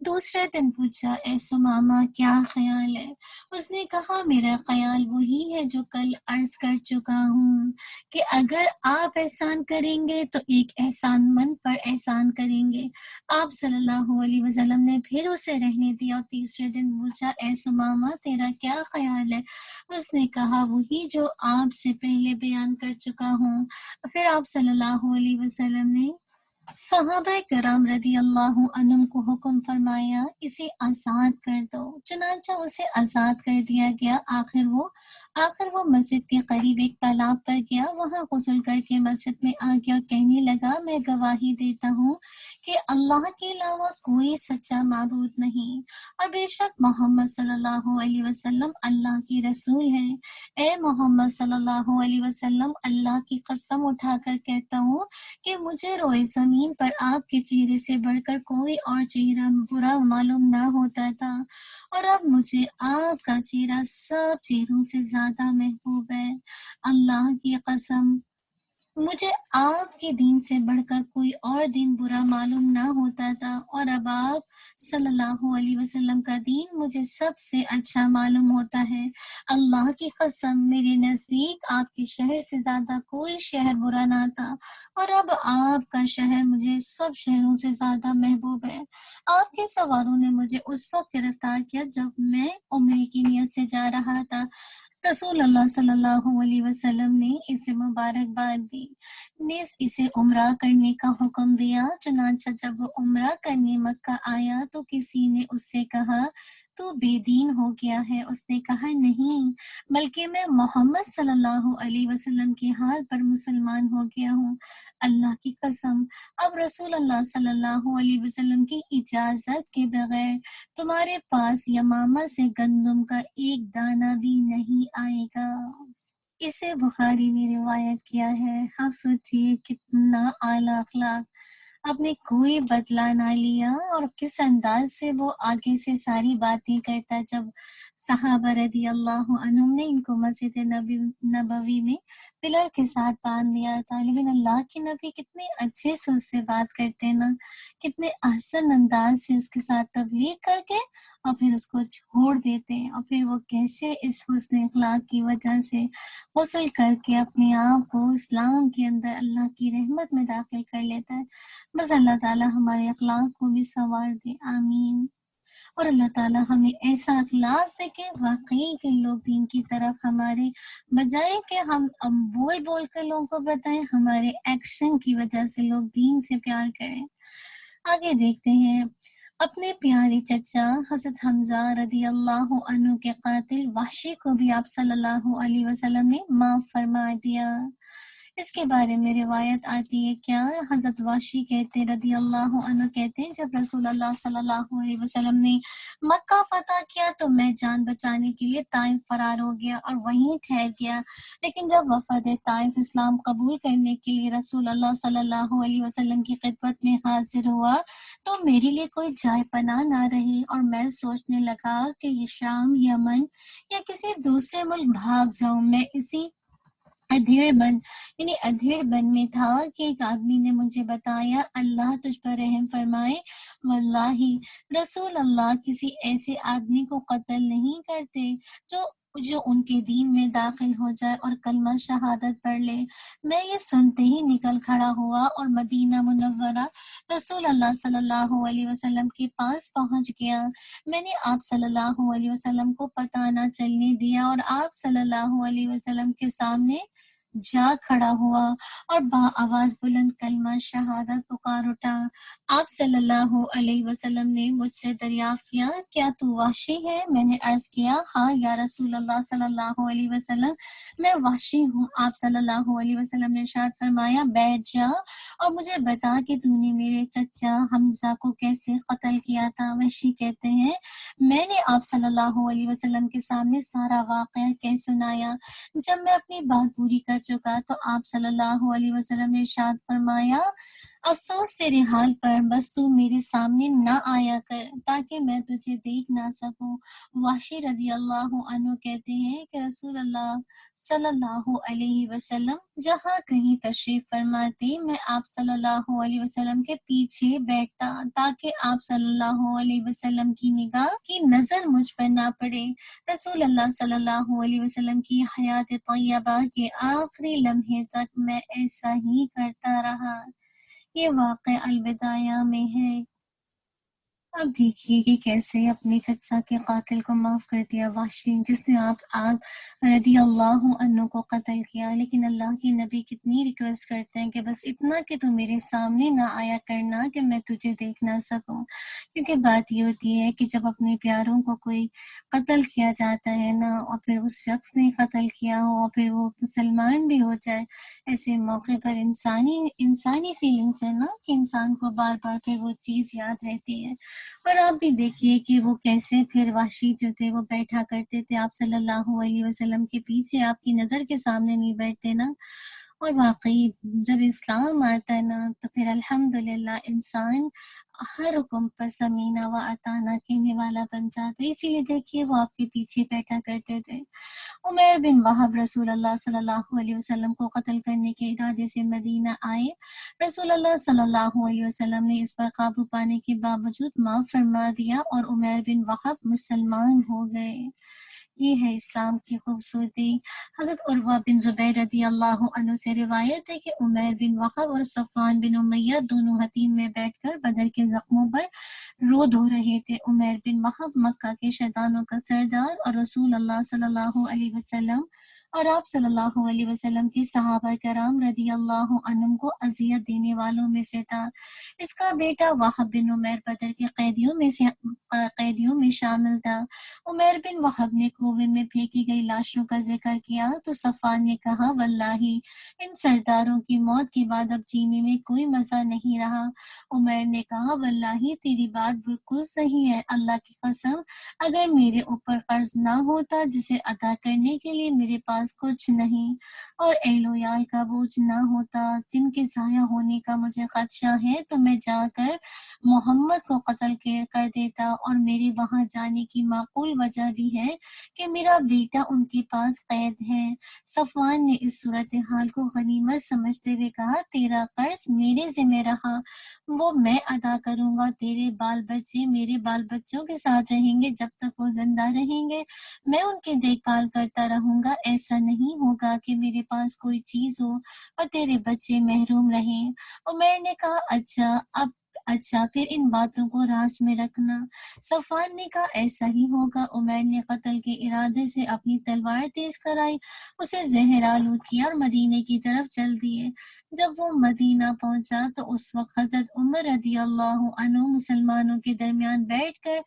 دوسرے دن پوچھا اے ثمامہ کیا خیال ہے؟ اس نے کہا میرا خیال وہی ہے جو کل عرض کر چکا ہوں کہ اگر آپ احسان کریں گے تو ایک احسان مند پر احسان کریں گے۔ آپ صلی اللہ علیہ وسلم نے پھر اسے رہنے دیا اور تیسرے دن پوچھا اے ثمامہ تیرا کیا خیال ہے؟ اس نے کہا وہی جو آپ سے پہلے بیان کر چکا ہوں۔ پھر آپ صلی اللہ علیہ وسلم نے صحابہ کرام رضی اللہ عنہم کو حکم فرمایا اسے آزاد کر دو، چنانچہ اسے آزاد کر دیا گیا۔ آخر وہ مسجد کے قریب ایک تالاب پر گیا، وہاں غسل کر کے مسجد میں آ گیا اور کہنے لگا میں گواہی دیتا ہوں کہ اللہ کے علاوہ کوئی سچا معبود نہیں، اور بے شک محمد صلی اللہ علیہ وسلم اللہ کی رسول ہے۔ اے محمد صلی اللہ علیہ وسلم، اللہ کی قسم اٹھا کر کہتا ہوں کہ مجھے روئے زمین پر آپ کے چہرے سے بڑھ کر کوئی اور چہرہ برا معلوم نہ ہوتا تھا، اور اب مجھے آپ کا چہرہ سب چہروں سے زیادہ محبوب ہے۔ اللہ کی قسم مجھے آپ کے دین سے بڑھ کر کوئی اور دین برا معلوم نہ ہوتا تھا، اور اب آپ صلی اللہ علیہ وسلم کا دین مجھے سب سے اچھا معلوم ہوتا ہے۔ اللہ کی قسم، میرے نزدیک آپ کے شہر سے زیادہ کوئی شہر برا نہ تھا، اور اب آپ کا شہر مجھے سب شہروں سے زیادہ محبوب ہے۔ آپ کے سواروں نے مجھے اس وقت گرفتار کیا جب میں عمرے کی نیت سے جا رہا تھا۔ رسول اللہ صلی اللہ علیہ وسلم نے اسے مبارکباد دی، نیز اسے عمرہ کرنے کا حکم دیا۔ چنانچہ جب وہ عمرہ کرنے مکہ آیا تو کسی نے اس سے کہا، تو بے دین ہو گیا ہے؟ اس نے کہا، نہیں، بلکہ میں محمد صلی اللہ علیہ وسلم کے حال پر مسلمان ہو گیا ہوں۔ اللہ کی قسم، اب رسول اللہ صلی اللہ علیہ وسلم کی اجازت کے بغیر تمہارے پاس یمامہ سے گندم کا ایک دانہ بھی نہیں آئے گا۔ اسے بخاری نے روایت کیا ہے۔ آپ سوچئے کتنا اعلیٰ اخلاق، آپ نے کوئی بدلہ نہ لیا، اور کس انداز سے وہ آگے سے ساری باتیں کرتا۔ جب صحابہ رضی اللہ عنہم نے ان کو مسجد نبوی میں پلر کے ساتھ باندھ دیا تھا، لیکن اللہ کے نبی کتنے اچھے سے اس سے بات کرتے نا، کتنے احسن انداز سے اس کے ساتھ تبلیغ کر کے اور پھر اس کو چھوڑ دیتے، اور پھر وہ کیسے اس حسن اخلاق کی وجہ سے غسل کر کے اپنے آپ کو اسلام کے اندر اللہ کی رحمت میں داخل کر لیتا ہے۔ بس اللہ تعالیٰ ہمارے اخلاق کو بھی سنوار دے، آمین۔ اور اللہ تعالیٰ ہمیں ایسا اخلاق دے کہ واقعی کے لوگ دین کی طرف ہمارے بجائے کہ ہم بول بول کر لوگوں کو بتائیں، ہمارے ایکشن کی وجہ سے لوگ دین سے پیار کریں۔ آگے دیکھتے ہیں، اپنے پیارے چچا حضرت حمزہ رضی اللہ عنہ کے قاتل وحشی کو بھی آپ صلی اللہ علیہ وسلم نے معاف فرما دیا۔ اس کے بارے میں روایت آتی ہے، کیا حضرت وحشی کہتے رضی اللہ عنہ کہتے ہیں، جب رسول اللہ صلی اللہ علیہ وسلم نے مکہ فتح کیا تو میں جان بچانے کے لیے طائف فرار ہو گیا اور وہیں ٹھہر گیا، لیکن جب وفد طائف اسلام قبول کرنے کے لیے رسول اللہ صلی اللہ علیہ وسلم کی خدمت میں حاضر ہوا تو میرے لیے کوئی جائے پناہ نہ رہی، اور میں سوچنے لگا کہ یہ شام، یمن یا کسی دوسرے ملک بھاگ جاؤں۔ میں اسی ادھیڑ بن میں تھا کہ ایک آدمی نے مجھے بتایا، اللہ تجھ پر رحم فرمائے، واللہ رسول اللہ کسی ایسے آدمی کو قتل نہیں کرتے جو ان کے دین میں داخل ہو جائے اور کلمہ شہادت پڑھ لے۔ میں یہ سنتے ہی نکل کھڑا ہوا اور مدینہ منورہ رسول اللہ صلی اللہ علیہ وسلم کے پاس پہنچ گیا۔ میں نے آپ صلی اللہ علیہ وسلم کو پتہ نہ چلنے دیا اور آپ صلی اللہ علیہ وسلم کے سامنے جا کھڑا ہوا اور با آواز بلند کلمہ شہادت پکار اٹھا۔ آپ صلی اللہ علیہ وسلم نے مجھ سے دریافت کیا، کیا تو وحشی ہے؟ میں نے عرض کیا، ہاں یا رسول اللہ صلی اللہ علیہ وسلم، میں وحشی ہوں۔ آپ صلی اللہ علیہ وسلم نے ارشاد فرمایا، بیٹھ جا اور مجھے بتا کہ تو نے میرے چچا حمزہ کو کیسے قتل کیا تھا۔ وحشی کہتے ہیں، میں نے آپ صلی اللہ علیہ وسلم کے سامنے سارا واقعہ کہہ سنایا۔ جب میں اپنی بات پوری کر چکا تو آپ صلی اللہ علیہ وسلم نے ارشاد فرمایا، افسوس تیرے حال پر، بس تو میرے سامنے نہ آیا کر تاکہ میں تجھے دیکھ نہ سکوں۔ وحشی رضی اللہ عنہ کہتے ہیں کہ رسول اللہ صلی اللہ علیہ وسلم جہاں کہیں تشریف فرماتے، میں آپ صلی اللہ علیہ وسلم کے پیچھے بیٹھتا تاکہ آپ صلی اللہ علیہ وسلم کی نگاہ کی نظر مجھ پر نہ پڑے۔ رسول اللہ صلی اللہ علیہ وسلم کی حیات طیبہ کے آخری لمحے تک میں ایسا ہی کرتا رہا۔ یہ واقعہ البدایہ میں ہے۔ اب دیکھیے کہ کیسے اپنے چچا کے قاتل کو معاف کر دیا وحشی، جس نے آپ رضی اللہ عنہ کو قتل کیا، لیکن اللہ کے نبی کتنی ریکویسٹ کرتے ہیں کہ بس اتنا کہ تو میرے سامنے نہ آیا کرنا کہ میں تجھے دیکھ نہ سکوں۔ کیونکہ بات یہ ہوتی ہے کہ جب اپنے پیاروں کو کوئی قتل کیا جاتا ہے نا، اور پھر اس شخص نے قتل کیا ہو اور پھر وہ مسلمان بھی ہو جائے، ایسے موقع پر انسانی فیلنگز ہے نا کہ انسان کو بار بار پھر وہ چیز یاد رہتی ہے۔ اور آپ بھی دیکھیے کہ وہ کیسے پھر وحشی جو تھے وہ بیٹھا کرتے تھے آپ صلی اللہ علیہ وسلم کے پیچھے، آپ کی نظر کے سامنے نہیں بیٹھتے نا۔ اور واقعی جب اسلام آتا ہے نا تو پھر الحمدللہ انسان ہر حکم پر سمینا و اطانا کہنے والا بن جاتا ہے، اسی لیے دیکھیے وہ آپ کے پیچھے بیٹھا کرتے تھے۔ عمیر بن وہب رسول اللہ صلی اللہ علیہ وسلم کو قتل کرنے کے ارادے سے مدینہ آئے۔ رسول اللہ صلی اللہ علیہ وسلم نے اس پر قابو پانے کے باوجود معاف فرما دیا اور عمیر بن وہب مسلمان ہو گئے۔ یہ ہے اسلام کی خوبصورتی۔ حضرت عروہ بن زبیر رضی اللہ عنہ سے روایت ہے کہ عمیر بن وہب اور صفوان بن امیہ دونوں حتیم میں بیٹھ کر بدر کے زخموں پر رو دھو رہے تھے۔ عمیر بن وہب مکہ کے شیطانوں کا سردار اور رسول اللہ صلی اللہ علیہ وسلم اور آپ صلی اللہ علیہ وسلم کی صحابہ کرام رضی اللہ عنہم کو اذیت دینے والوں میں سے تھا۔ اس کا بیٹا وہب بن عمیر بدر کے قیدیوں میں شامل تھا۔ عمیر بن وہب نے کنویں میں پھینکی گئی لاشوں کا ذکر کیا تو صفوان نے کہا واللہ ان سرداروں کی موت کے بعد اب جینے میں کوئی مزہ نہیں رہا۔ عمیر نے کہا واللہ تیری بات بالکل صحیح ہے، اللہ کی قسم اگر میرے اوپر قرض نہ ہوتا جسے ادا کرنے کے لیے میرے پاس کچھ نہیں اور اہل و عیال کا بوجھ نہ ہوتا جن کے ضائع ہونے کا مجھے خدشہ ہے تو میں جا کر محمد کو قتل کر دیتا، اور میرے وہاں جانے کی معقول وجہ بھی ہے کہ میرا بیٹا ان کے پاس قید ہے۔ صفوان نے اس صورتحال کو غنیمت سمجھتے ہوئے کہا تیرا قرض میرے ذمہ رہا، وہ میں ادا کروں گا، تیرے بال بچے میرے بال بچوں کے ساتھ رہیں گے، جب تک وہ زندہ رہیں گے میں ان کی دیکھ بھال کرتا رہوں گا، ایسا نہیں ہوگا کہ میرے پاس کوئی چیز ہو اور تیرے بچے محروم رہیں۔ عمیر نے کہا اچھا پھر ان باتوں کو راز میں رکھنا۔ صفوان نے کہا ایسا ہی ہوگا۔ عمیر نے قتل کے ارادے سے اپنی تلوار تیز کرائی، اسے زہر آلود کیا اور مدینے کی طرف چل دیے۔ جب وہ مدینہ پہنچا تو اس وقت حضرت عمر رضی اللہ عنہ مسلمانوں کے درمیان بیٹھ کر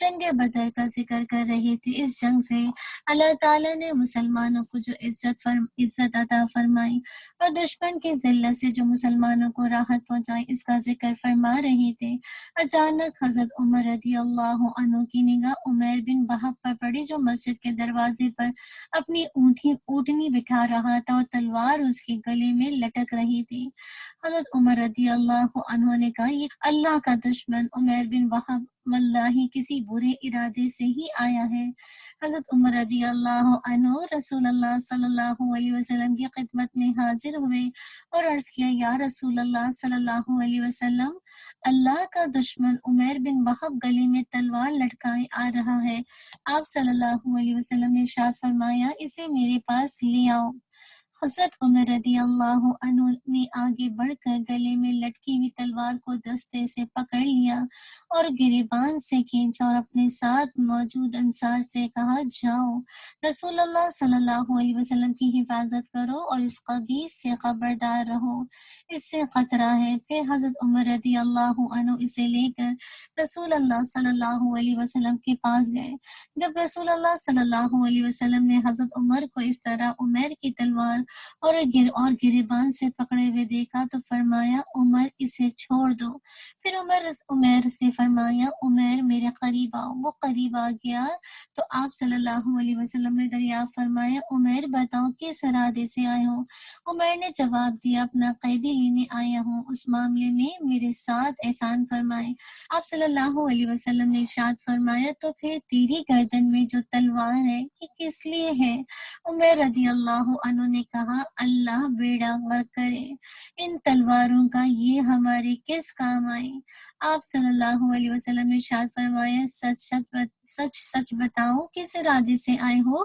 جنگ بدر کا ذکر کر رہے تھے۔ اس جنگ سے اللہ تعالیٰ نے مسلمانوں کو جو عزت عطا فرمائی اور دشمن کی ذلت سے جو مسلمانوں کو راحت پہنچائی اس کا ذکر فرما رہے تھے۔ اچانک حضرت عمر رضی اللہ عنہ کی نگاہ عمیر بن وہب پر پڑی جو مسجد کے دروازے پر اپنی اونٹنی بٹھا رہا تھا اور تلوار اس کے گلے میں لٹک رہی تھی۔ حضرت عمر رضی اللہ عنہ نے کہا یہ اللہ کا دشمن عمیر بن وہب واللہ کسی برے ارادے سے ہی آیا ہے۔ حضرت عمر رضی اللہ عنہ رسول اللہ صلی اللہ علیہ وسلم کی خدمت میں حاضر ہوئے اور عرض کیا یا رسول اللہ صلی اللہ علیہ وسلم اللہ کا دشمن عمیر بن وہب گلے میں تلوار لٹکائے آ رہا ہے۔ آپ صلی اللہ علیہ وسلم نے ارشاد فرمایا اسے میرے پاس لے آؤ۔ حضرت عمر رضی اللہ عنہ نے آگے بڑھ کر گلے میں لٹکی ہوئی تلوار کو دستے سے پکڑ لیا اور گریبان سے کھینچا اور اپنے ساتھ موجود انصار سے کہا جاؤ رسول اللہ صلی اللہ علیہ وسلم کی حفاظت کرو اور اس خبیث سے خبردار رہو، اس سے خطرہ ہے۔ پھر حضرت عمر رضی اللہ عنہ اسے لے کر رسول اللہ صلی اللہ علیہ وسلم کے پاس گئے۔ جب رسول اللہ صلی اللہ علیہ وسلم نے حضرت عمر کو اس طرح عمیر کی تلوار اور گریبان سے پکڑے ہوئے دیکھا تو فرمایا عمر اسے چھوڑ دو۔ پھر عمیر سے فرمایا عمیر میرے قریب آؤ۔ وہ قریب آ گیا تو آپ صلی اللہ علیہ وسلم نے دریافت فرمایا عمیر بتاؤ کس ارادے سے آئے ہو؟ عمیر نے جواب دیا اپنا قیدی لینے آیا ہوں، اس معاملے میں میرے ساتھ احسان فرمائے۔ آپ صلی اللہ علیہ وسلم نے ارشاد فرمایا تو پھر تیری گردن میں جو تلوار ہے یہ کس لیے ہے؟ عمیر رضی اللہ عنہ نے کہا اللہ بیڑا غرق کرے، ان تلواروں کا یہ ہمارے کس کام آئے؟ آپ صلی اللہ علیہ وسلم نے ارشاد فرمایا سچ بتاؤ کس ارادے سے آئے ہو؟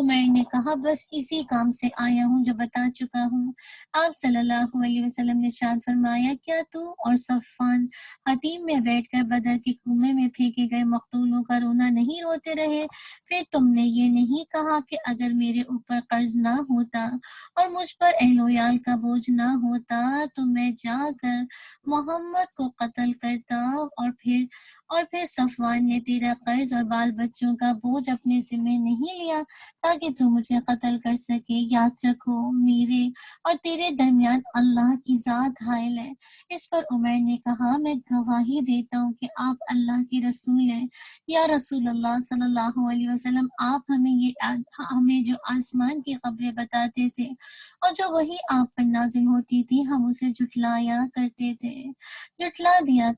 عمیر نے کہا بس اسی کام سے آیا ہوں جو بتا چکا ہوں۔ آپ صلی اللہ علیہ وسلم نے ارشاد فرمایا کیا تو اور صفوان حتیم میں بیٹھ کر بدر کے کنویں میں پھینکے گئے مقتولوں کا رونا نہیں روتے رہے؟ پھر تم نے یہ نہیں کہا کہ اگر میرے اوپر قرض نہ ہوتا اور مجھ پر اہل و عیال کا بوجھ نہ ہوتا تو میں جا کر محمد کو قتل کرتا اور پھر صفوان نے تیرا قرض اور بال بچوں کا بوجھ اپنے ذمہ نہیں لیا تاکہ تو مجھے قتل کر سکے۔ یاد رکھو میرے اور تیرے درمیان اللہ کی ذات حائل ہے۔ اس پر عمر نے کہا میں گواہی دیتا ہوں کہ آپ اللہ کے رسول ہیں۔ یا رسول اللہ صلی اللہ علیہ وسلم، آپ ہمیں جو آسمان کی خبریں بتاتے تھے اور جو وہی آپ پر نازل ہوتی تھی ہم اسے جھٹلا دیا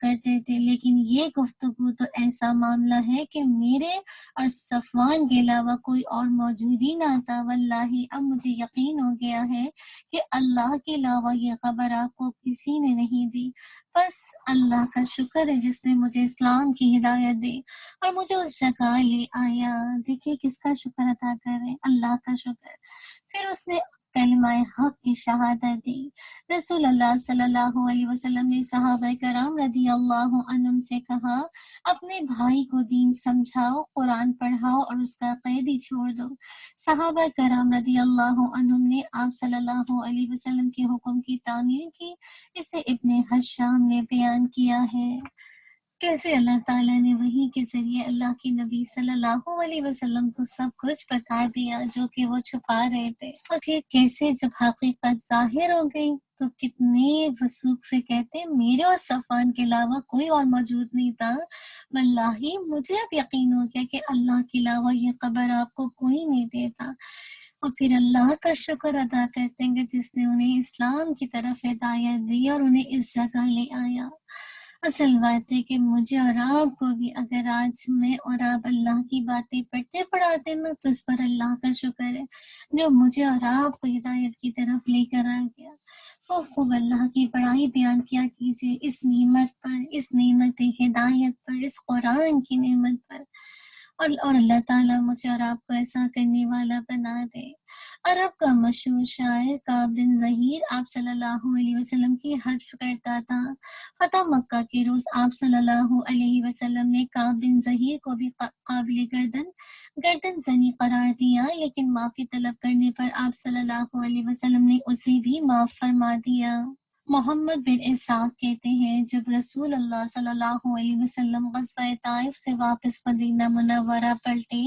کرتے تھے، لیکن یہ گفتگو تو ایسا معاملہ ہے کہ میرے اور صفوان کے علاوہ کوئی اور موجود ہی نہ تھا۔ واللہ اب مجھے یقین ہو گیا ہے کہ اللہ کے علاوہ یہ خبر آپ کو کسی نے نہیں دی۔ بس اللہ کا شکر ہے جس نے مجھے اسلام کی ہدایت دی اور مجھے اس جگہ لے آیا۔ دیکھیے کس کا شکر ادا کر رہے ہیں، اللہ کا شکر۔ پھر اس نے کلمہ حق کی شہادت دی۔ رسول اللہ صلی اللہ علیہ وسلم نے صحابہ کرام رضی اللہ عنہم سے کہا اپنے بھائی کو دین سمجھاؤ، قرآن پڑھاؤ اور اس کا قید ہی چھوڑ دو۔ صحابہ کرام رضی اللہ عنہم نے آپ صلی اللہ علیہ وسلم کے حکم کی تعمیل کی۔ اسے ابن حشام نے بیان کیا ہے کیسے اللہ تعالیٰ نے وحی کے ذریعے اللہ کے نبی صلی اللہ علیہ وسلم کو سب کچھ بتا دیا جو کہ وہ چھپا رہے تھے، اور پھر کیسے جب حقیقت ظاہر ہو گئی تو کتنے وثوق سے کہتے میرے اور صفوان کے علاوہ کوئی اور موجود نہیں تھا۔ واللہ مجھے اب یقین ہو گیا کہ اللہ کے علاوہ یہ خبر آپ کو کوئی نہیں دیتا۔ اور پھر اللہ کا شکر ادا کرتے ہیں کہ جس نے انہیں اسلام کی طرف ہدایت دی اور انہیں اس جگہ لے آیا۔ اصل بات ہے کہ مجھے اور آپ کو بھی اگر آج میں اور آپ اللہ کی باتیں پڑھتے پڑھاتے نا تو اس پر اللہ کا شکر ہے جو مجھے اور آپ کو ہدایت کی طرف لے کر آ گیا۔ خوب اللہ کی بڑائی بیان کیا کیجیے اس نعمت پر، اس نعمت ہدایت پر، اس قرآن کی نعمت پر، اور اللہ تعالیٰ مجھے اور آپ کو ایسا کرنے والا بنا دے۔ عرب کا مشہور شاعر کعب بن ظہیر آپ صلی اللہ علیہ وسلم کی حجب کرتا تھا۔ فتح مکہ کے روز آپ صلی اللہ علیہ وسلم نے کعب بن ظہیر کو بھی قابل گردن زنی قرار دیا، لیکن معافی طلب کرنے پر آپ صلی اللہ علیہ وسلم نے اسے بھی معاف فرما دیا۔ محمد بن اسحاق کہتے ہیں جب رسول اللہ صلی اللہ علیہ وسلم غزوہ طائف سے واپس مدینہ منورہ پلٹے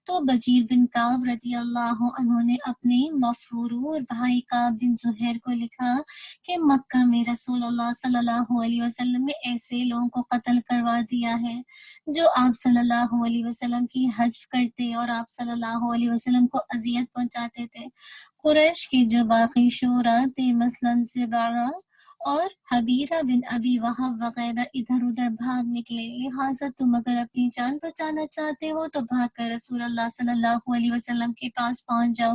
تو بجیر بن کعب رضی اللہ عنہ نے اپنے مفرور بھائی کعب بن زہیر کو لکھا کہ مکہ میں رسول اللہ صلی اللہ علیہ وسلم نے ایسے لوگوں کو قتل کروا دیا ہے جو آپ صلی اللہ علیہ وسلم کی حجب کرتے اور آپ صلی اللہ علیہ وسلم کو اذیت پہنچاتے تھے۔ قریش کے جو باقی شعراء تھے مثلاً زبارہ اور حبیرہ بن ابی وہب وغیرہ ادھر ادھر بھاگ نکلے، لہٰذا تم اگر اپنی جان بچانا چاہتے ہو تو بھاگ کر رسول اللہ صلی اللہ علیہ وسلم کے پاس پہنچ جاؤ،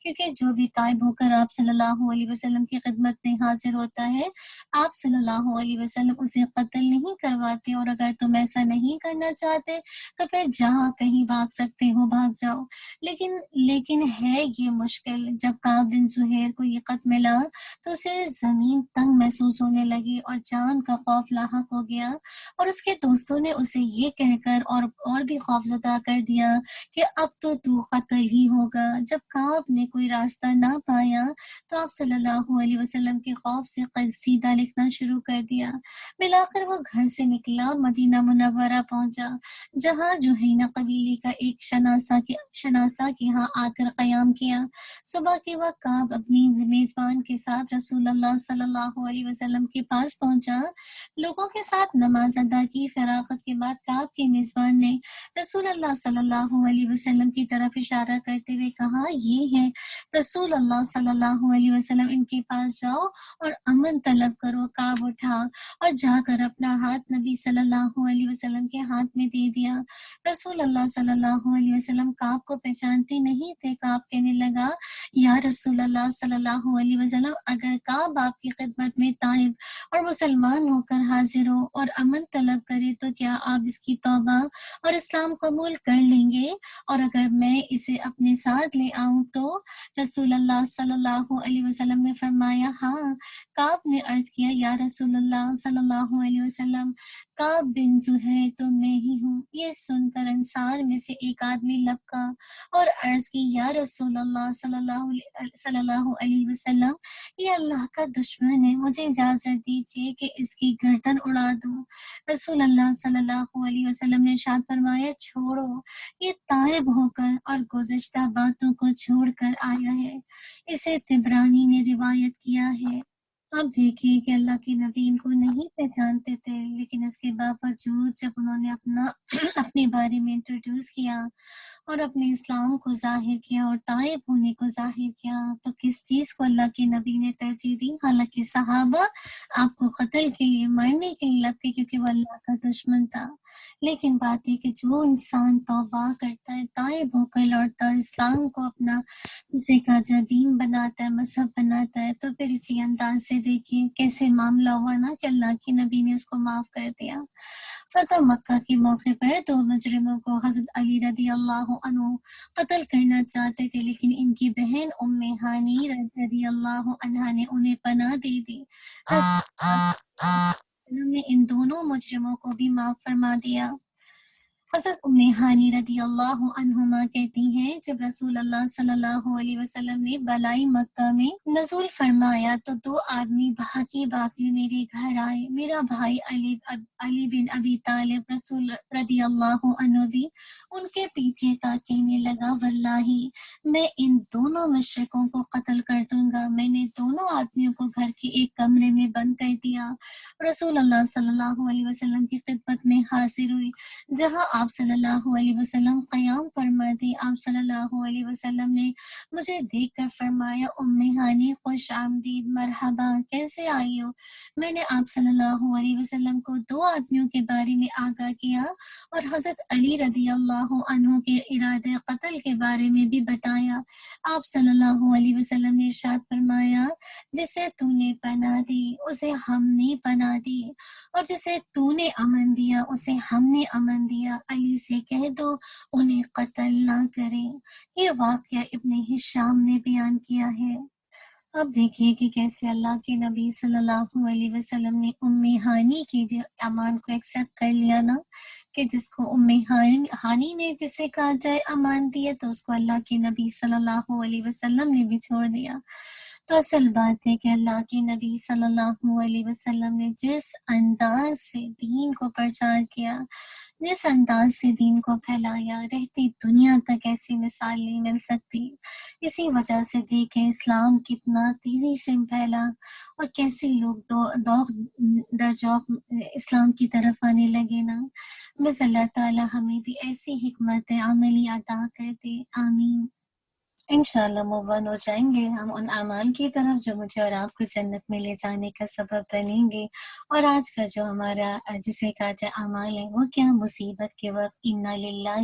کیونکہ جو بھی تائب ہو کر آپ صلی اللہ علیہ وسلم کی خدمت میں حاضر ہوتا ہے آپ صلی اللہ علیہ وسلم اسے قتل نہیں کرواتے، اور اگر تم ایسا نہیں کرنا چاہتے تو پھر جہاں کہیں بھاگ سکتے ہو بھاگ جاؤ۔ لیکن ہے یہ مشکل۔ جب کعب بن زہیر کو یہ خط ملا تو اسے زمین تنگ محسوس ہونے لگی اور جان کا خوف لاحق ہو گیا، اور اس کے دوستوں نے اسے یہ کہہ کر اور بھی خوف زدہ کر دیا کہ اب تو قتل ہی ہوگا۔ جب کعب نے کوئی راستہ نہ پایا تو آپ صلی اللہ علیہ وسلم کے خوف سے قصیدہ لکھنا شروع کر دیا۔ بالآخر وہ گھر سے نکلا اور مدینہ منورہ پہنچا، جہاں جوہینہ قبیلے کا ایک شناسہ کے ہاں آ کر قیام کیا۔ صبح کے وقت کعب اپنی میزبان کے ساتھ رسول اللہ صلی اللہ علیہ وسلم کے پاس پہنچا، لوگوں کے ساتھ نماز ادا کی۔ فراغت کے بعد کعب کے میزبان نے رسول اللہ صلی اللہ علیہ وسلم کی طرف اشارہ کرتے ہوئے کہا یہ ہے رسول اللہ صلی اللہ علیہ وسلم، ان کے پاس جاؤ اور امن طلب کرو۔ کعب اٹھا اور جا کر اپنا ہاتھ نبی صلی اللہ علیہ وسلم کے ہاتھ میں دے دیا۔ رسول اللہ صلی اللہ علیہ وسلم کعب کو پہچانتے نہیں تھے۔ کعب کہنے لگا یا رسول اللہ صلی اللہ علیہ وسلم، اگر کعب آپ کی خدمت میں تائب اور مسلمان ہو کر حاضر ہو اور امن طلب کرے تو کیا آپ اس کی توبہ اور اسلام قبول کر لیں گے؟ اور اگر میں اسے اپنے ساتھ لے آؤں تو؟ رسول اللہ صلی اللہ علیہ وسلم نے فرمایا ہاں۔ کعب نے عرض کیا یا رسول اللہ صلی اللہ علیہ وسلم، کعب بن زہیر تو میں ہی ہوں۔ یہ سن کر انصار میں سے ایک آدمی لبکا اور عرض کی، یا رسول اللہ صلی اللہ علیہ وسلم، یہ اللہ کا دشمن ہے، مجھے اجازت دیجیے کہ اس کی گردن اڑا دوں۔ رسول اللہ صلی اللہ علیہ وسلم نے ارشاد فرمایا، چھوڑو، یہ تائب ہو کر اور گزشتہ باتوں کو چھوڑ کر آیا ہے۔ اسے طبرانی نے روایت کیا ہے۔ اب دیکھیے کہ اللہ کے نبی ان کو نہیں پہچانتے تھے، لیکن اس کے باوجود جب انہوں نے اپنے بارے میں انٹروڈیوس کیا اور اپنے اسلام کو ظاہر کیا اور طائب ہونے کو ظاہر کیا، تو کس چیز کو اللہ کے نبی نے ترجیح دی؟ حالانکہ صحابہ آپ کو قتل کے لیے، مرنے کے لیے لگتے، کیونکہ وہ اللہ کا دشمن تھا۔ لیکن بات ہے کہ جو انسان توبہ کرتا ہے، طائب ہو کر لوٹتا ہے اور اسلام کو اپنا اسے کا دین بناتا ہے، مذہب بناتا ہے، تو پھر اسی انداز سے دیکھیے کیسے معاملہ ہوا نا کہ اللہ کے نبی نے اس کو معاف کر دیا۔ فتح مکہ کے موقع پر دو مجرموں کو حضرت علی رضی اللہ عنہ قتل کرنا چاہتے تھے، لیکن ان کی بہن ام ہانی رضی اللہ عنہا نے انہیں پناہ دے دی۔ انہوں نے ان دونوں مجرموں کو بھی معاف فرما دیا۔ حضرت ام ہانی رضی اللہ عنہما کہتی ہیں، جب رسول اللہ صلی اللہ علیہ وسلم نے بالائی مکہ میں نزول فرمایا تو دو آدمی بھاگے میرے گھر آئے۔ میرا بھائی علی بن ابی طالب رسول رضی اللہ عنہ بھی ان کے پیچھے تھا، کہنے لگا، واللہ میں ان دونوں مشرکوں کو قتل کر دوں گا۔ میں نے دونوں آدمیوں کو گھر کے ایک کمرے میں بند کر دیا، رسول اللہ صلی اللہ علیہ وسلم کی خدمت میں حاضر ہوئی، جہاں آپ صلی اللہ علیہ وسلم قیام فرماتے۔ آپ صلی اللہ علیہ وسلم نے مجھے دیکھ کر فرمایا، ام ہانی خوش آمدید، مرحبا، کیسے آئی ہو؟ میں نے آپ صلی اللہ علیہ وسلم کو دو آدمیوں کے بارے میں آگاہ کیا اور حضرت علی رضی اللہ عنہ کے ارادہ قتل کے بارے میں بھی بتایا۔ آپ صلی اللہ علیہ وسلم نے ارشاد فرمایا، جسے تو نے پناہ دی اسے ہم نے پناہ دی، اور جسے تو نے امن دیا اسے ہم نے امن دیا۔ علی سے کہہ دو انہیں قتل نہ کریں۔ یہ واقعہ ابن ہشام نے بیان کیا ہے۔ اب دیکھیے کہ کیسے اللہ کے نبی صلی اللہ علیہ وسلم نے ام ہانی کی جو امان کو ایکسیپٹ کر لیا نا، کہ جس کو ام ہانی نے جسے کہا جائے امان دیا، تو اس کو اللہ کے نبی صلی اللہ علیہ وسلم نے بھی چھوڑ دیا۔ تو اصل بات ہے کہ اللہ کے نبی صلی اللہ علیہ وسلم نے جس انداز سے دین کو پرچار کیا، جس انداز سے دین کو پھیلایا، رہتی دنیا تک ایسی مثال نہیں مل سکتی۔ اسی وجہ سے دیکھیں اسلام کتنا تیزی سے پھیلا اور کیسے لوگ دوغ در جوق اسلام کی طرف آنے لگے نا۔ بس اللہ تعالی ہمیں بھی ایسی حکمت عملی عطا کر دے، آمین۔ انشاءاللہ موون ہو جائیں گے ہم ان اعمال کی طرف جو مجھے اور آپ کو جنت میں لے جانے کا سبب بنیں گے۔ اور آج کا جو ہمارا جسے کہا جائے اعمال ہے، وہ کیا؟ مصیبت کے وقت انا للہ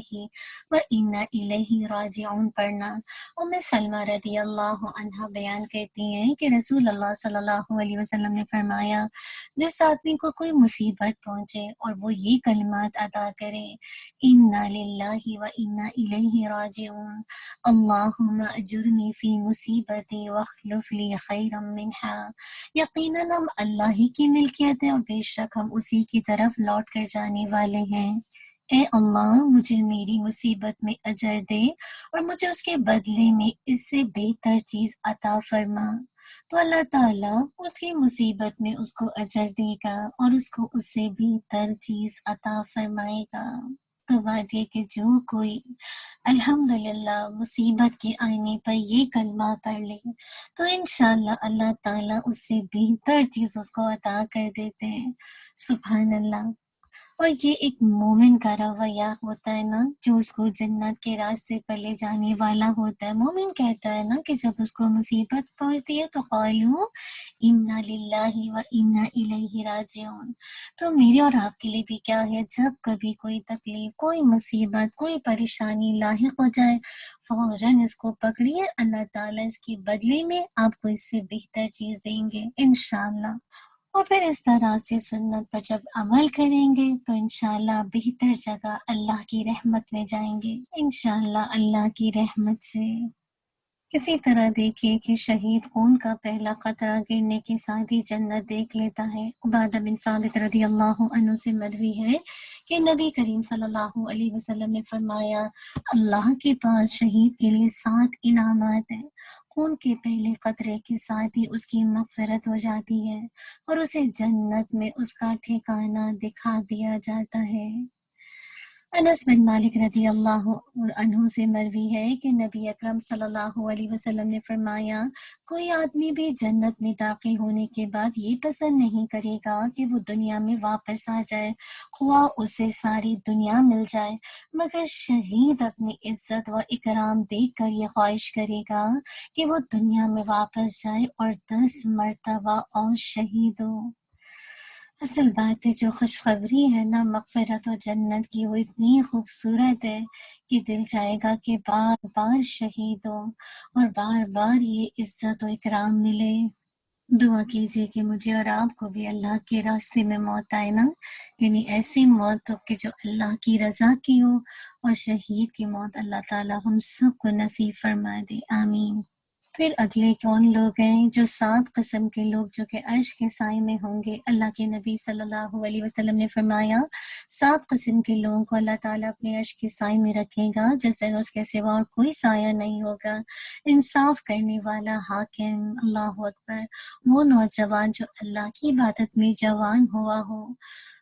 و انا الیہ راجعون پڑھنا۔ ام سلمہ رضی اللہ عنہا بیان کرتی ہیں کہ رسول اللہ صلی اللہ علیہ وسلم نے فرمایا، جس آدمی کو کوئی مصیبت پہنچے اور وہ یہ کلمات ادا کرے، انا للہ و انا الیہ راجعون، اللہم اجرنی فی مصیبتی واخلف لی خیرا منہا، یقیناً ہم اللہ ہی کی ملکیت ہیں اور بے شک ہم اسی کی طرف لوٹ کر جانے والے ہیں۔ اے اللہ، مجھے میری مصیبت میں اجر دے اور مجھے اس کے بدلے میں اس سے بہتر چیز عطا فرما۔ تو اللہ تعالیٰ اس کی مصیبت میں اس کو اجر دے گا اور اس کو اس سے بہتر چیز عطا فرمائے گا۔ تو بات یہ کہ جو کوئی الحمدللہ مصیبت کے آنے پر یہ کلمہ پڑھ لے تو انشاءاللہ اللہ تعالیٰ اس سے بہتر چیز اس کو عطا کر دیتے ہیں۔ سبحان اللہ۔ اور یہ ایک مومن کا رویہ ہوتا ہے نا، جو اس کو جنت کے راستے پر لے جانے والا ہوتا ہے۔ مومن کہتا ہے نا کہ جب اس کو مصیبت پہنچتی ہے تو قالوا انا للہ و انا الیہ راجعون۔ تو میرے اور آپ کے لیے بھی کیا ہے، جب کبھی کوئی تکلیف، کوئی مصیبت، کوئی پریشانی لاحق ہو جائے، فوراً اس کو پکڑیے، اللہ تعالیٰ اس کے بدلے میں آپ کو اس سے بہتر چیز دیں گے انشاءاللہ۔ اور پھر اس طرح سے سنت پر جب عمل کریں گے تو انشاءاللہ بہتر جگہ اللہ کی رحمت میں جائیں گے، انشاءاللہ اللہ کی رحمت سے۔ اسی طرح دیکھیے کہ شہید خون کا پہلا قطرہ گرنے کے ساتھ ہی جنت دیکھ لیتا ہے۔ عبادہ بن ثابت رضی اللہ عنہ سے مروی ہے کہ نبی کریم صلی اللہ علیہ وسلم نے فرمایا، اللہ کے پاس شہید کے لیے 7 انعامات ہیں۔ خون کے پہلے قطرے کے ساتھ ہی اس کی مغفرت ہو جاتی ہے اور اسے جنت میں اس کا ٹھکانہ دکھا دیا جاتا ہے۔ انس بن مالک رضی اللہ عنہ سے مروی ہے کہ نبی اکرم صلی اللہ علیہ وسلم نے فرمایا، کوئی آدمی بھی جنت میں داخل ہونے کے بعد یہ پسند نہیں کرے گا کہ وہ دنیا میں واپس آ جائے، خواہ اسے ساری دنیا مل جائے، مگر شہید اپنی عزت و اکرام دیکھ کر یہ خواہش کرے گا کہ وہ دنیا میں واپس جائے اور 10 مرتبہ اور شہید ہو۔ اصل بات ہے جو خوشخبری ہے نا مغفرت و جنت کی، وہ اتنی خوبصورت ہے کہ دل چاہے گا کہ بار بار شہید ہو اور بار بار یہ عزت و اکرام ملے۔ دعا کیجیے کہ مجھے اور آپ کو بھی اللہ کے راستے میں موت آئے نا، یعنی ایسی موت ہو کہ جو اللہ کی رضا کی ہو، اور شہید کی موت اللہ تعالی ہم سب کو نصیب فرما دے، آمین۔ پھر اگلے کون لوگ ہیں؟ جو 7 قسم کے لوگ جو کہ عرش کے سائے میں ہوں گے۔ اللہ کے نبی صلی اللہ علیہ وسلم نے فرمایا، 7 قسم کے لوگوں کو اللہ تعالیٰ اپنے عرش کے سائے میں رکھے گا جیسے اس کے سوا اور کوئی سایہ نہیں ہوگا۔ انصاف کرنے والا حاکم، اللہ اکبر، وہ نوجوان جو اللہ کی عبادت میں جوان ہوا ہو،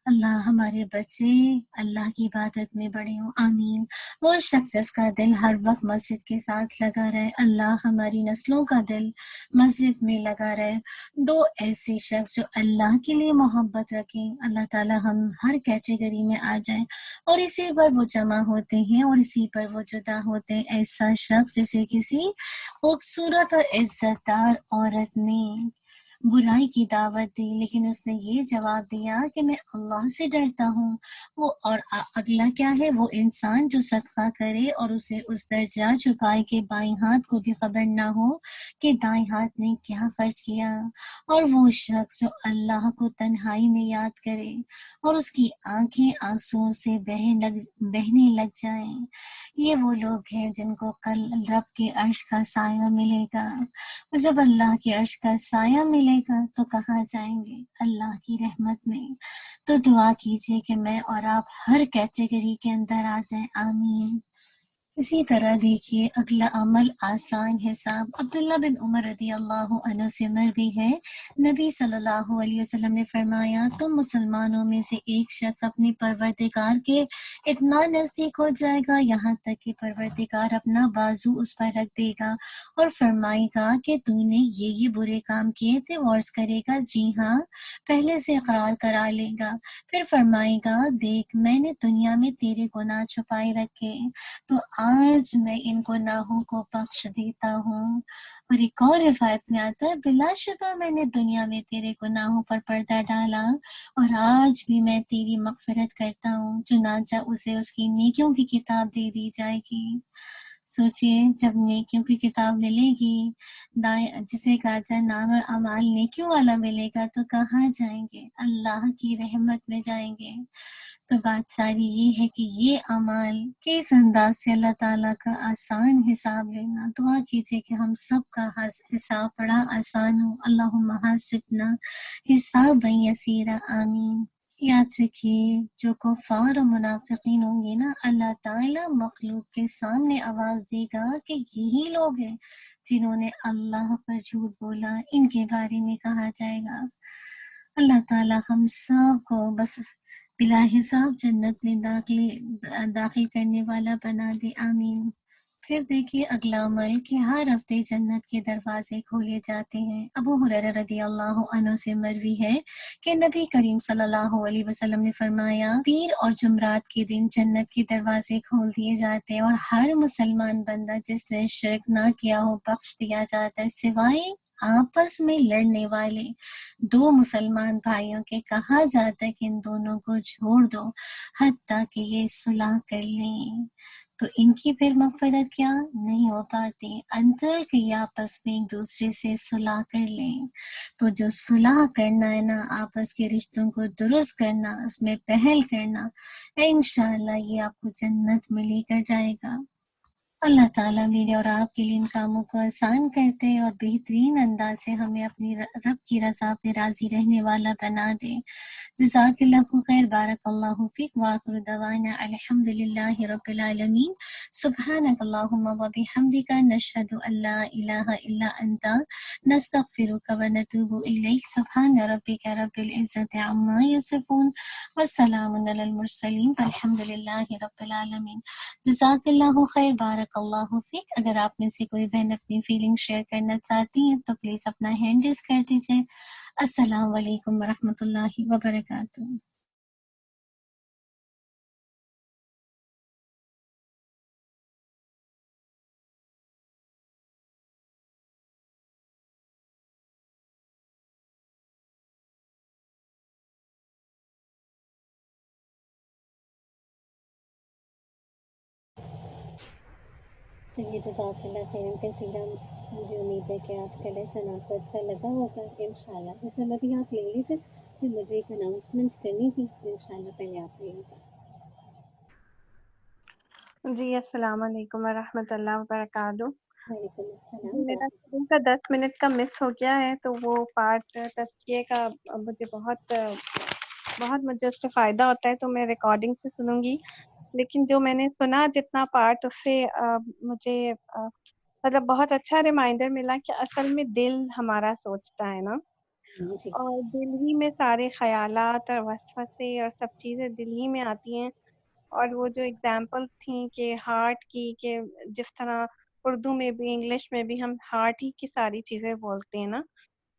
اللہ ہمارے بچے اللہ کی عبادت میں بڑے ہوں، آمین۔ وہ شخص جس کا دل ہر وقت مسجد کے ساتھ لگا رہے، اللہ ہماری نسلوں کا دل مسجد میں لگا رہے۔ 2 ایسے شخص جو اللہ کے لیے محبت رکھیں، اللہ تعالی ہم ہر کیٹیگری میں آ جائیں، اور اسی پر وہ جمع ہوتے ہیں اور اسی پر وہ جدا ہوتے ہیں۔ ایسا شخص جسے کسی خوبصورت اور عزت دار عورت نے برائی کی دعوت دی لیکن اس نے یہ جواب دیا کہ میں اللہ سے ڈرتا ہوں، وہ اور اگلا کیا ہے؟ وہ انسان جو صدقہ کرے اور اسے اس درجہ چھپائے کہ بائیں ہاتھ کو بھی خبر نہ ہو کہ دائیں ہاتھ نے کیا خرچ کیا، اور وہ شخص جو اللہ کو تنہائی میں یاد کرے اور اس کی آنکھیں آنسوؤں سے بہنے لگ جائیں۔ یہ وہ لوگ ہیں جن کو کل رب کے عرش کا سایہ ملے گا، اور جب اللہ کے عرش کا سایہ ملے گا تو کہاں جائیں گے؟ اللہ کی رحمت میں۔ تو دعا کیجیے کہ میں اور آپ ہر کیٹیگری کے اندر آ جائیں، آمین۔ اسی طرح دیکھیے اگلا عمل آسان حساب۔ عبداللہ بن عمر رضی اللہ عنہ سے مروی ہے، نبی صلی اللہ علیہ وسلم نے فرمایا، تم مسلمانوں میں سے ایک شخص اپنے پروردگار کے اتنا نزدیک ہو جائے گا یہاں تک کہ پروردگار اپنا بازو اس پر رکھ دے گا اور فرمائے گا کہ تو نے یہ برے کام کیے تھے، عرض کرے گا جی ہاں، پہلے سے اقرار کرا لے گا، پھر فرمائے گا دیکھ میں نے دنیا میں تیرے گناہ چھپائے رکھے تو آج میں ان گناہوں کو بخش دیتا ہوں۔ اور ایک اور روایت میں آتا ہے، بلا شبہ میں نے دنیا میں تیرے گناہوں پر پردہ ڈالا اور آج بھی میں تیری مغفرت کرتا ہوں، چنانچہ اسے اس کی نیکیوں کی کتاب دے دی جائے گی۔ سوچئے جب نیکیوں کی کتاب ملے گی، جسے کہا جائے نام اعمال نیکیوں والا ملے گا، تو کہاں جائیں گے؟ اللہ کی رحمت میں جائیں گے۔ تو بات ساری یہ ہے کہ یہ اعمال کس انداز سے اللہ تعالیٰ کا آسان حساب لینا۔ دعا کیجیے کہ ہم سب کا حساب بڑا آسان ہو، اللہم حاسبنا حسابا یسیرا، آمین۔ یاد رکھیے جو کفار و منافقین ہوں گے نا، اللہ تعالیٰ مخلوق کے سامنے آواز دے گا کہ یہی لوگ ہیں جنہوں نے اللہ پر جھوٹ بولا، ان کے بارے میں کہا جائے گا۔ اللہ تعالیٰ ہم سب کو بس بلا حساب جنت میں داخل کرنے والا بنا دے، آمین۔ پھر دیکھیے اگلا عمل کہ ہر ہفتے جنت کے دروازے کھولے جاتے ہیں۔ ابو ہریرہ رضی اللہ عنہ سے مروی ہے کہ نبی کریم صلی اللہ علیہ وسلم نے فرمایا، پیر اور جمعرات کے دن جنت کے دروازے کھول دیے جاتے ہیں اور ہر مسلمان بندہ جس نے شرک نہ کیا ہو بخش دیا جاتا ہے، سوائے آپس میں لڑنے والے 2 مسلمان بھائیوں کے۔ کہا جاتا ہے کہ ان دونوں کو چھوڑ دو حتیٰ کہ یہ صلح کر لیں، تو ان کی پھر مغفرت کیا نہیں ہو پاتی انتل کہ یہ آپس میں ایک دوسرے سے صلح کر لیں۔ تو جو صلح کرنا ہے نا، آپس کے رشتوں کو درست کرنا، اس میں پہل کرنا، انشاءاللہ یہ آپ کو جنت میں لے کر جائے گا۔ اللہ تعالیٰ میرے اور آپ کے لیے ان کاموں کو آسان کرتے اور بہترین انداز سے ہمیں اپنی رب کی رضا پہ راضی رہنے والا بنا دے. جزاک اللہ خیر. بارک اللہ فیک. وآخر دعوانا الحمد للہ رب العالمین. سبحانک اللہم و بحمدک نشہد ان لا الہ الا انت نستغفرک و نتوب الیک. سبحان ربک رب العزت عما یصفون والسلام علی المرسلین والحمد للہ رب العالمین. جزاک اللہ خیر. بارک اللہ فیک. اگر آپ میں سے کوئی بہن اپنی فیلنگ شیئر کرنا چاہتی ہیں تو پلیز اپنا ہینڈ ریز کر دیجیے. السلام علیکم ورحمۃ اللہ وبرکاتہ. چلیے جزاک اللہ خیر کثیرا. مجھے امید ہے کہ آج کا لیسن آپ کو اچھا لگا ہوگا. انشاءاللہ اس میں بھی آپ لے لیجیے. پھر مجھے ایک اناؤنسمنٹ کرنی تھی. انشاءاللہ پہلے آپ لے لیجیے. جی السلام علیکم ورحمۃ اللہ وبرکاتہ. وعلیکم السلام جی میرا شروع کا 10 منٹ کا مس ہو گیا ہے تو وہ پارٹ تزکیے کا مجھے بہت مجھے اس سے فائدہ ہوتا ہے تو میں ریکارڈنگ سے سنوں گی. لیکن جو میں نے سنا جتنا پارٹ اس سے مجھے مطلب بہت اچھا ریمائنڈر ملا کہ اصل میں دل ہمارا سوچتا ہے نا، جی اور دل ہی میں سارے خیالات اور وسوسے اور سب چیزیں دل ہی میں آتی ہیں. اور وہ جو اگزامپلس تھیں کہ ہارٹ کی، کہ جس طرح اردو میں بھی انگلش میں بھی ہم ہارٹ ہی کی ساری چیزیں بولتے ہیں نا،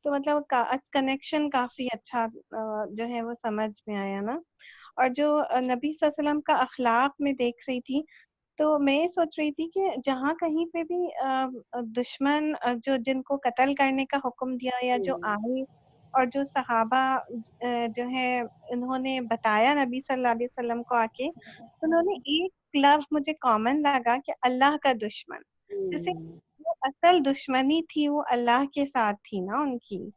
تو مطلب کنیکشن کافی اچھا جو ہے وہ سمجھ میں آیا نا. اور جو نبی صلی اللہ علیہ وسلم کا اخلاق میں دیکھ رہی تھی تو میں یہ سوچ رہی تھی کہ جہاں کہیں پہ بھی دشمن جو جن کو قتل کرنے کا حکم دیا یا جو آئے اور جو صحابہ جو ہے انہوں نے بتایا نبی صلی اللہ علیہ وسلم کو آ کے، تو انہوں نے ایک لفظ مجھے کامن لگا کہ اللہ کا دشمن. جیسے وہ اصل دشمنی تھی وہ اللہ کے ساتھ تھی نا ان کی.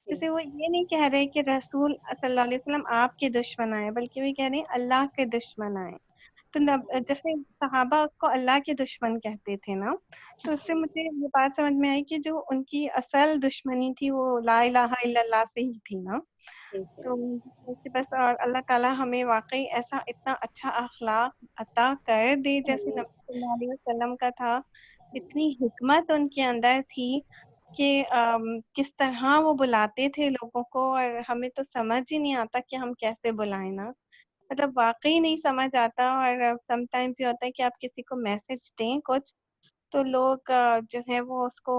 جیسے وہ یہ نہیں کہہ رہے کہ رسول صلی اللہ علیہ وسلم آپ کے دشمن آئے، بلکہ وہ کہہ رہے ہیں اللہ کے دشمن آئے. تو جیسے صحابہ اس کو اللہ کے دشمن کہتے تھے نا، تو اس سے مجھے یہ بات سمجھ میں آئی کہ جو ان کی اصل دشمنی تھی وہ لا الہ الا اللہ سے ہی تھی نا. تو بس اور اللہ تعالیٰ ہمیں واقعی ایسا اتنا اچھا اخلاق عطا کر دے جیسے نبی صلی اللہ علیہ وسلم کا تھا. اتنی حکمت ان کے اندر تھی کہ کس طرح وہ بلاتے تھے لوگوں کو، اور ہمیں تو سمجھ ہی نہیں آتا کہ ہم کیسے بلائیں نا، مطلب واقعی نہیں سمجھ آتا. اور سم ٹائمز یہ ہوتا ہے کہ آپ کسی کو میسج دیں کچھ تو لوگ جو ہے وہ اس کو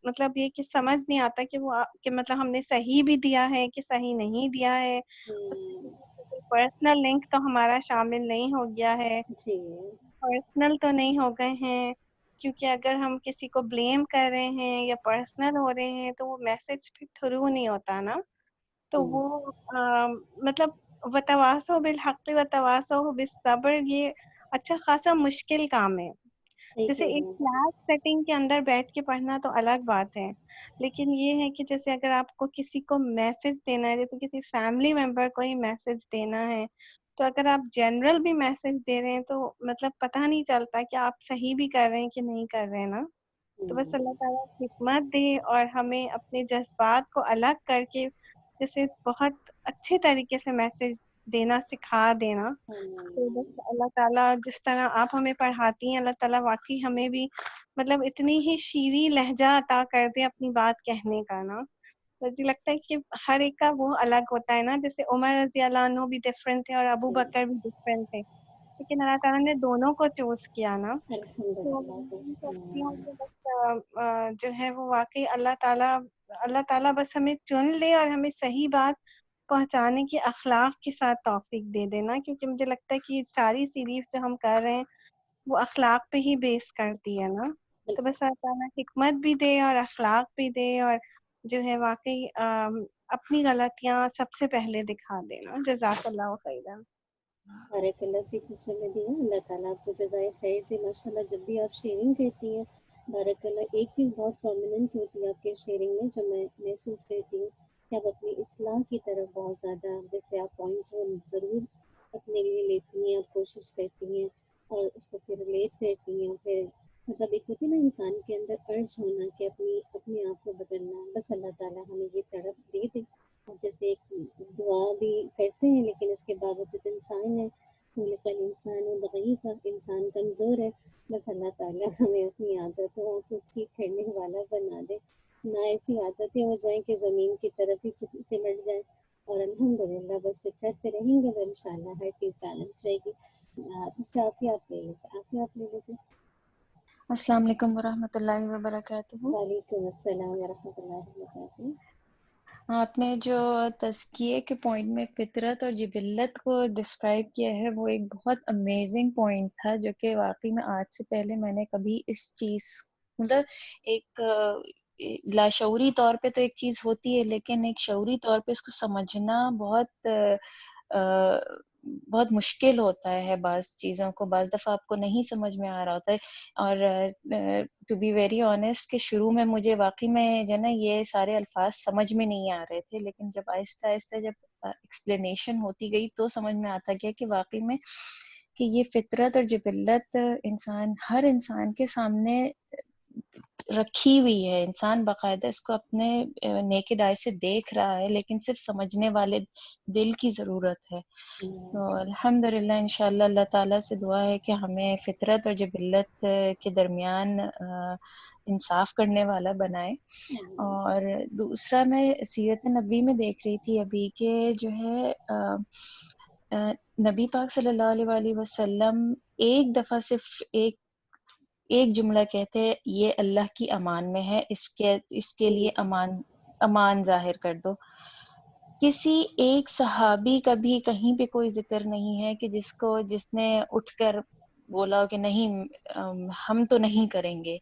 مطلب یہ کہ سمجھ نہیں آتا کہ وہ کہ مطلب ہم نے صحیح بھی دیا ہے کہ صحیح نہیں دیا ہے. پرسنل لنک تو ہمارا شامل نہیں ہو گیا ہے، جی پرسنل تو نہیں ہو گئے ہیں، کیونکہ اگر ہم کسی کو بلیم کر رہے ہیں یا پرسنل ہو رہے ہیں تو وہ میسج پھر تھرو نہیں ہوتا نا. تو وہ مطلب وتواصوا بالحق وتواصوا بالصبر یہ اچھا خاصا مشکل کام ہے. جیسے ایک کلاس سیٹنگ کے اندر بیٹھ کے پڑھنا تو الگ بات ہے، لیکن یہ ہے کہ جیسے اگر آپ کو کسی کو میسج دینا ہے، جیسے کسی فیملی ممبر کو ہی میسج دینا ہے، تو اگر آپ جنرل بھی میسج دے رہے ہیں تو مطلب پتہ نہیں چلتا کہ آپ صحیح بھی کر رہے ہیں کہ نہیں کر رہے ہیں نا. تو بس اللہ تعالیٰ حکمت دے اور ہمیں اپنے جذبات کو الگ کر کے جیسے بہت اچھے طریقے سے میسج دینا سکھا دینا. تو بس اللہ تعالیٰ جس طرح آپ ہمیں پڑھاتی ہیں، اللہ تعالیٰ واقعی ہمیں بھی مطلب اتنی ہی شیریں لہجہ عطا کر دے اپنی بات کہنے کا نا. مجھے لگتا ہے کہ ہر ایک کا وہ الگ ہوتا ہے نا، جیسے عمر رضی اللہ عنہ بھی ڈفرینٹ تھے اور ابو بکر بھی ڈفرینٹ تھے، لیکن اللہ تعالیٰ نے دونوں کو چوز کیا نا. تو میں سوچتی ہوں کہ بس جو ہے وہ واقعی اللہ تعالیٰ بس ہمیں چن لے اور ہمیں صحیح بات پہنچانے کی اخلاق کے ساتھ توفیق دے دینا، کیونکہ مجھے لگتا ہے کہ ساری سیریز جو ہم کر رہے ہیں وہ اخلاق پہ ہی بیس کرتی ہے نا. تو بس اللہ تعالیٰ حکمت بھی دے اور اخلاق بھی دے، اور جو ہے واقعی اپنی غلطیاں سب سے پہلے دکھا دینا. جزاک اللہ خیرا. بارک اللہ فیک سسٹر مدینہ. اللہ تعالیٰ آپ کو جزائے خیر دے. ماشاء اللہ جب بھی آپ شیئرنگ کرتی ہیں بارک اللہ، ایک چیز بہت پرومیننٹ ہوتی ہے آپ کے شیئرنگ میں جو میں محسوس کرتی ہوں کہ آپ اپنی اصلاح کی طرف بہت زیادہ جیسے آپ پوائنٹس وہ ضرور اپنے لیے لیتی ہیں، آپ کوشش کرتی ہیں اور اس کو پھر ریلیٹ کرتی ہیں، پھر مطلب ایک ہوتی ہے نا انسان کے اندر ارج ہونا کہ اپنے آپ کو بدلنا، بس اللہ تعالیٰ ہمیں یہ طرف دے دے. اور جیسے ایک دعا بھی کرتے ہیں لیکن اس کے باوجود انسان ہے، خلق الانسان ضعیفا، انسان کمزور ہے. بس اللہ تعالیٰ ہمیں اپنی عادتوں کو ٹھیک کرنے والا بنا دے، نہ ایسی عادتیں ہو جائیں کہ زمین کی طرف ہی چمٹ جائیں. اور الحمدللہ بس فطرت پہ رہیں گے تو انشاءاللہ ہر چیز بیلنس رہے گی. سسٹر عافیہ آپ لے لیجیے. عافیہ آپ لے لیجیے. السلام علیکم ورحمۃ اللہ وبرکاتہ. وعلیکم السلام ورحمۃ اللہ وبرکاتہ. آپ نے جو تزکیے کے پوائنٹ میں فطرت اور جبلت کو ڈسکرائب کیا ہے وہ ایک بہت امیزنگ پوائنٹ تھا، جو کہ واقعی میں آج سے پہلے میں نے کبھی اس چیز مطلب ایک لاشعوری طور پہ تو ایک چیز ہوتی ہے، لیکن ایک شعوری طور پہ اس کو سمجھنا بہت مشکل ہوتا ہے. بعض چیزوں کو بعض دفعہ آپ کو نہیں سمجھ میں آ رہا ہوتا ہے. اور ٹو بی ویری آنیسٹ کہ شروع میں مجھے واقعی میں جو نا یہ سارے الفاظ سمجھ میں نہیں آ رہے تھے، لیکن جب آہستہ آہستہ جب ایکسپلینیشن ہوتی گئی تو سمجھ میں آتا گیا کہ واقعی میں کہ یہ فطرت اور جبلت ہر انسان کے سامنے رکھی ہوئی ہے. انسان باقاعدہ اس کو اپنے نیکڈ آئی سے دیکھ رہا ہے، لیکن صرف سمجھنے والے دل کی ضرورت ہے. تو الحمدللہ انشاءاللہ اللہ تعالیٰ سے دعا ہے کہ ہمیں فطرت اور جبلت کے درمیان انصاف کرنے والا بنائے. اور دوسرا میں سیرت نبی میں دیکھ رہی تھی ابھی کہ جو ہے نبی پاک صلی اللہ علیہ وآلہ وسلم ایک دفعہ صرف ایک جملہ کہتے ہیں، یہ اللہ کی امان میں ہے، اس کے لیے امان ظاہر کر دو. کسی ایک صحابی کا بھی کہیں پہ کوئی ذکر نہیں ہے کہ جس نے اٹھ کر بولا کہ نہیں ہم تو نہیں کریں گے،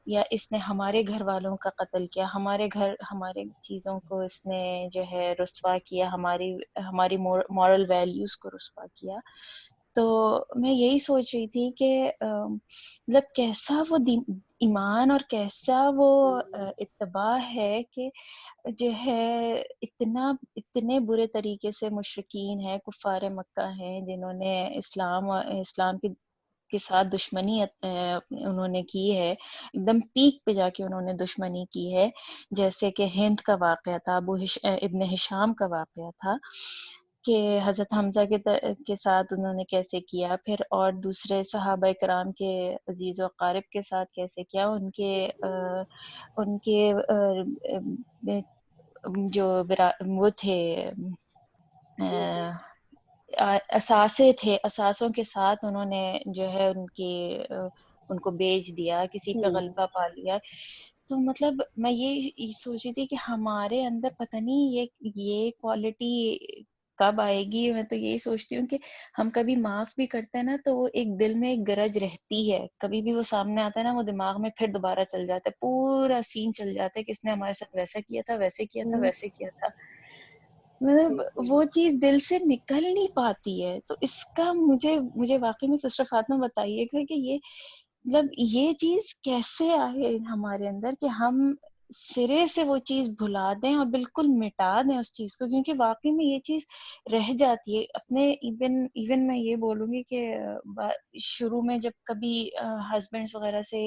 یا اس نے ہمارے گھر والوں کا قتل کیا، ہمارے چیزوں کو اس نے جو ہے رسوا کیا، ہماری مورل ویلیوز کو رسوا کیا. تو میں یہی سوچ رہی تھی کہ مطلب کیسا وہ ایمان اور کیسا وہ اتباع ہے کہ جو ہے اتنے برے طریقے سے مشرکین ہیں، کفار مکہ ہیں، جنہوں نے اسلام کے ساتھ دشمنی انہوں نے کی ہے، ایک دم پیک پہ جا کے انہوں نے دشمنی کی ہے. جیسے کہ ہند کا واقعہ تھا، ابن ہشام کا واقعہ تھا کہ حضرت حمزہ کے ساتھ انہوں نے کیسے کیا، پھر اور دوسرے صحابہ کرام کے عزیز و اقارب کے ساتھ کیسے کیا. ان کے جو وہ تھے اثاثوں کے ساتھ انہوں نے جو ہے ان کو بیچ دیا، کسی پہ غلبہ پا لیا. تو مطلب میں یہ سوچ رہی تھی کہ ہمارے اندر پتہ نہیں یہ کوالٹی کب آئے گی. میں تو یہی سوچتی ہوں کہ ہم کبھی معاف بھی کرتے ہیں نا تو وہ ایک دل میں ایک گرج رہتی ہے، کبھی بھی وہ سامنے آتا ہے نا وہ دماغ میں پھر دوبارہ چل جاتا ہے، پورا سین چل جاتا ہے کہ اس نے ہمارے ساتھ ویسا کیا تھا، ویسے کیا تھا، ویسے کیا تھا. مطلب وہ چیز دل سے نکل نہیں پاتی ہے. تو اس کا مجھے واقعی میں سسٹر فاطمہ بتائیے کہ یہ چیز کیسے آئے ہمارے اندر کہ ہم سرے سے وہ چیز بھلا دیں اور بالکل مٹا دیں اس چیز کو، کیونکہ واقعی میں یہ چیز رہ جاتی ہے. اپنے ایون میں یہ بولوں گی کہ شروع میں جب کبھی ہسبینڈس وغیرہ سے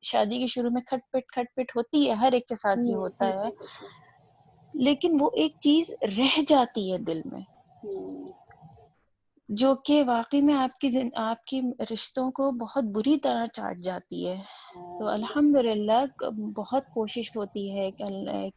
شادی کے شروع میں کھٹ پٹ ہوتی ہے، ہر ایک کے ساتھ یہ ہوتا ہے، لیکن وہ ایک چیز رہ جاتی ہے دل میں جو کہ واقعی میں آپ کی رشتوں کو بہت بری طرح چاٹ جاتی ہے. تو الحمدللہ بہت کوشش ہوتی ہے کہ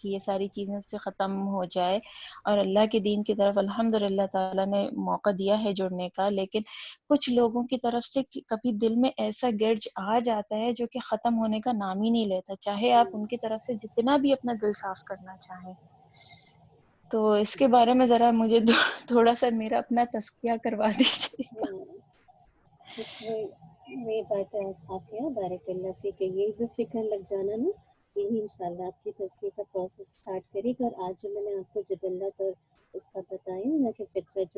یہ ساری چیزیں اس سے ختم ہو جائے، اور اللہ کے دین کی طرف الحمدللہ تعالیٰ نے موقع دیا ہے جڑنے کا. لیکن کچھ لوگوں کی طرف سے کبھی دل میں ایسا گرج آ جاتا ہے جو کہ ختم ہونے کا نام ہی نہیں لیتا، چاہے آپ ان کی طرف سے جتنا بھی اپنا دل صاف کرنا چاہیں. تو اس کے بارے میں ذرا مجھے تھوڑا سا میرا اپنا تزکیہ کروا دیجیے. وہی بات ہے عافیہ، بارک اللہ فیک. یہی جو فکر لگ جانا نا، یہی انشاءاللہ آپ کی تزکیے کا پروسیس اسٹارٹ کرے گا. اور آج جو میں نے آپ کو جبلت اور اس کا بتایا نا کہ فطرت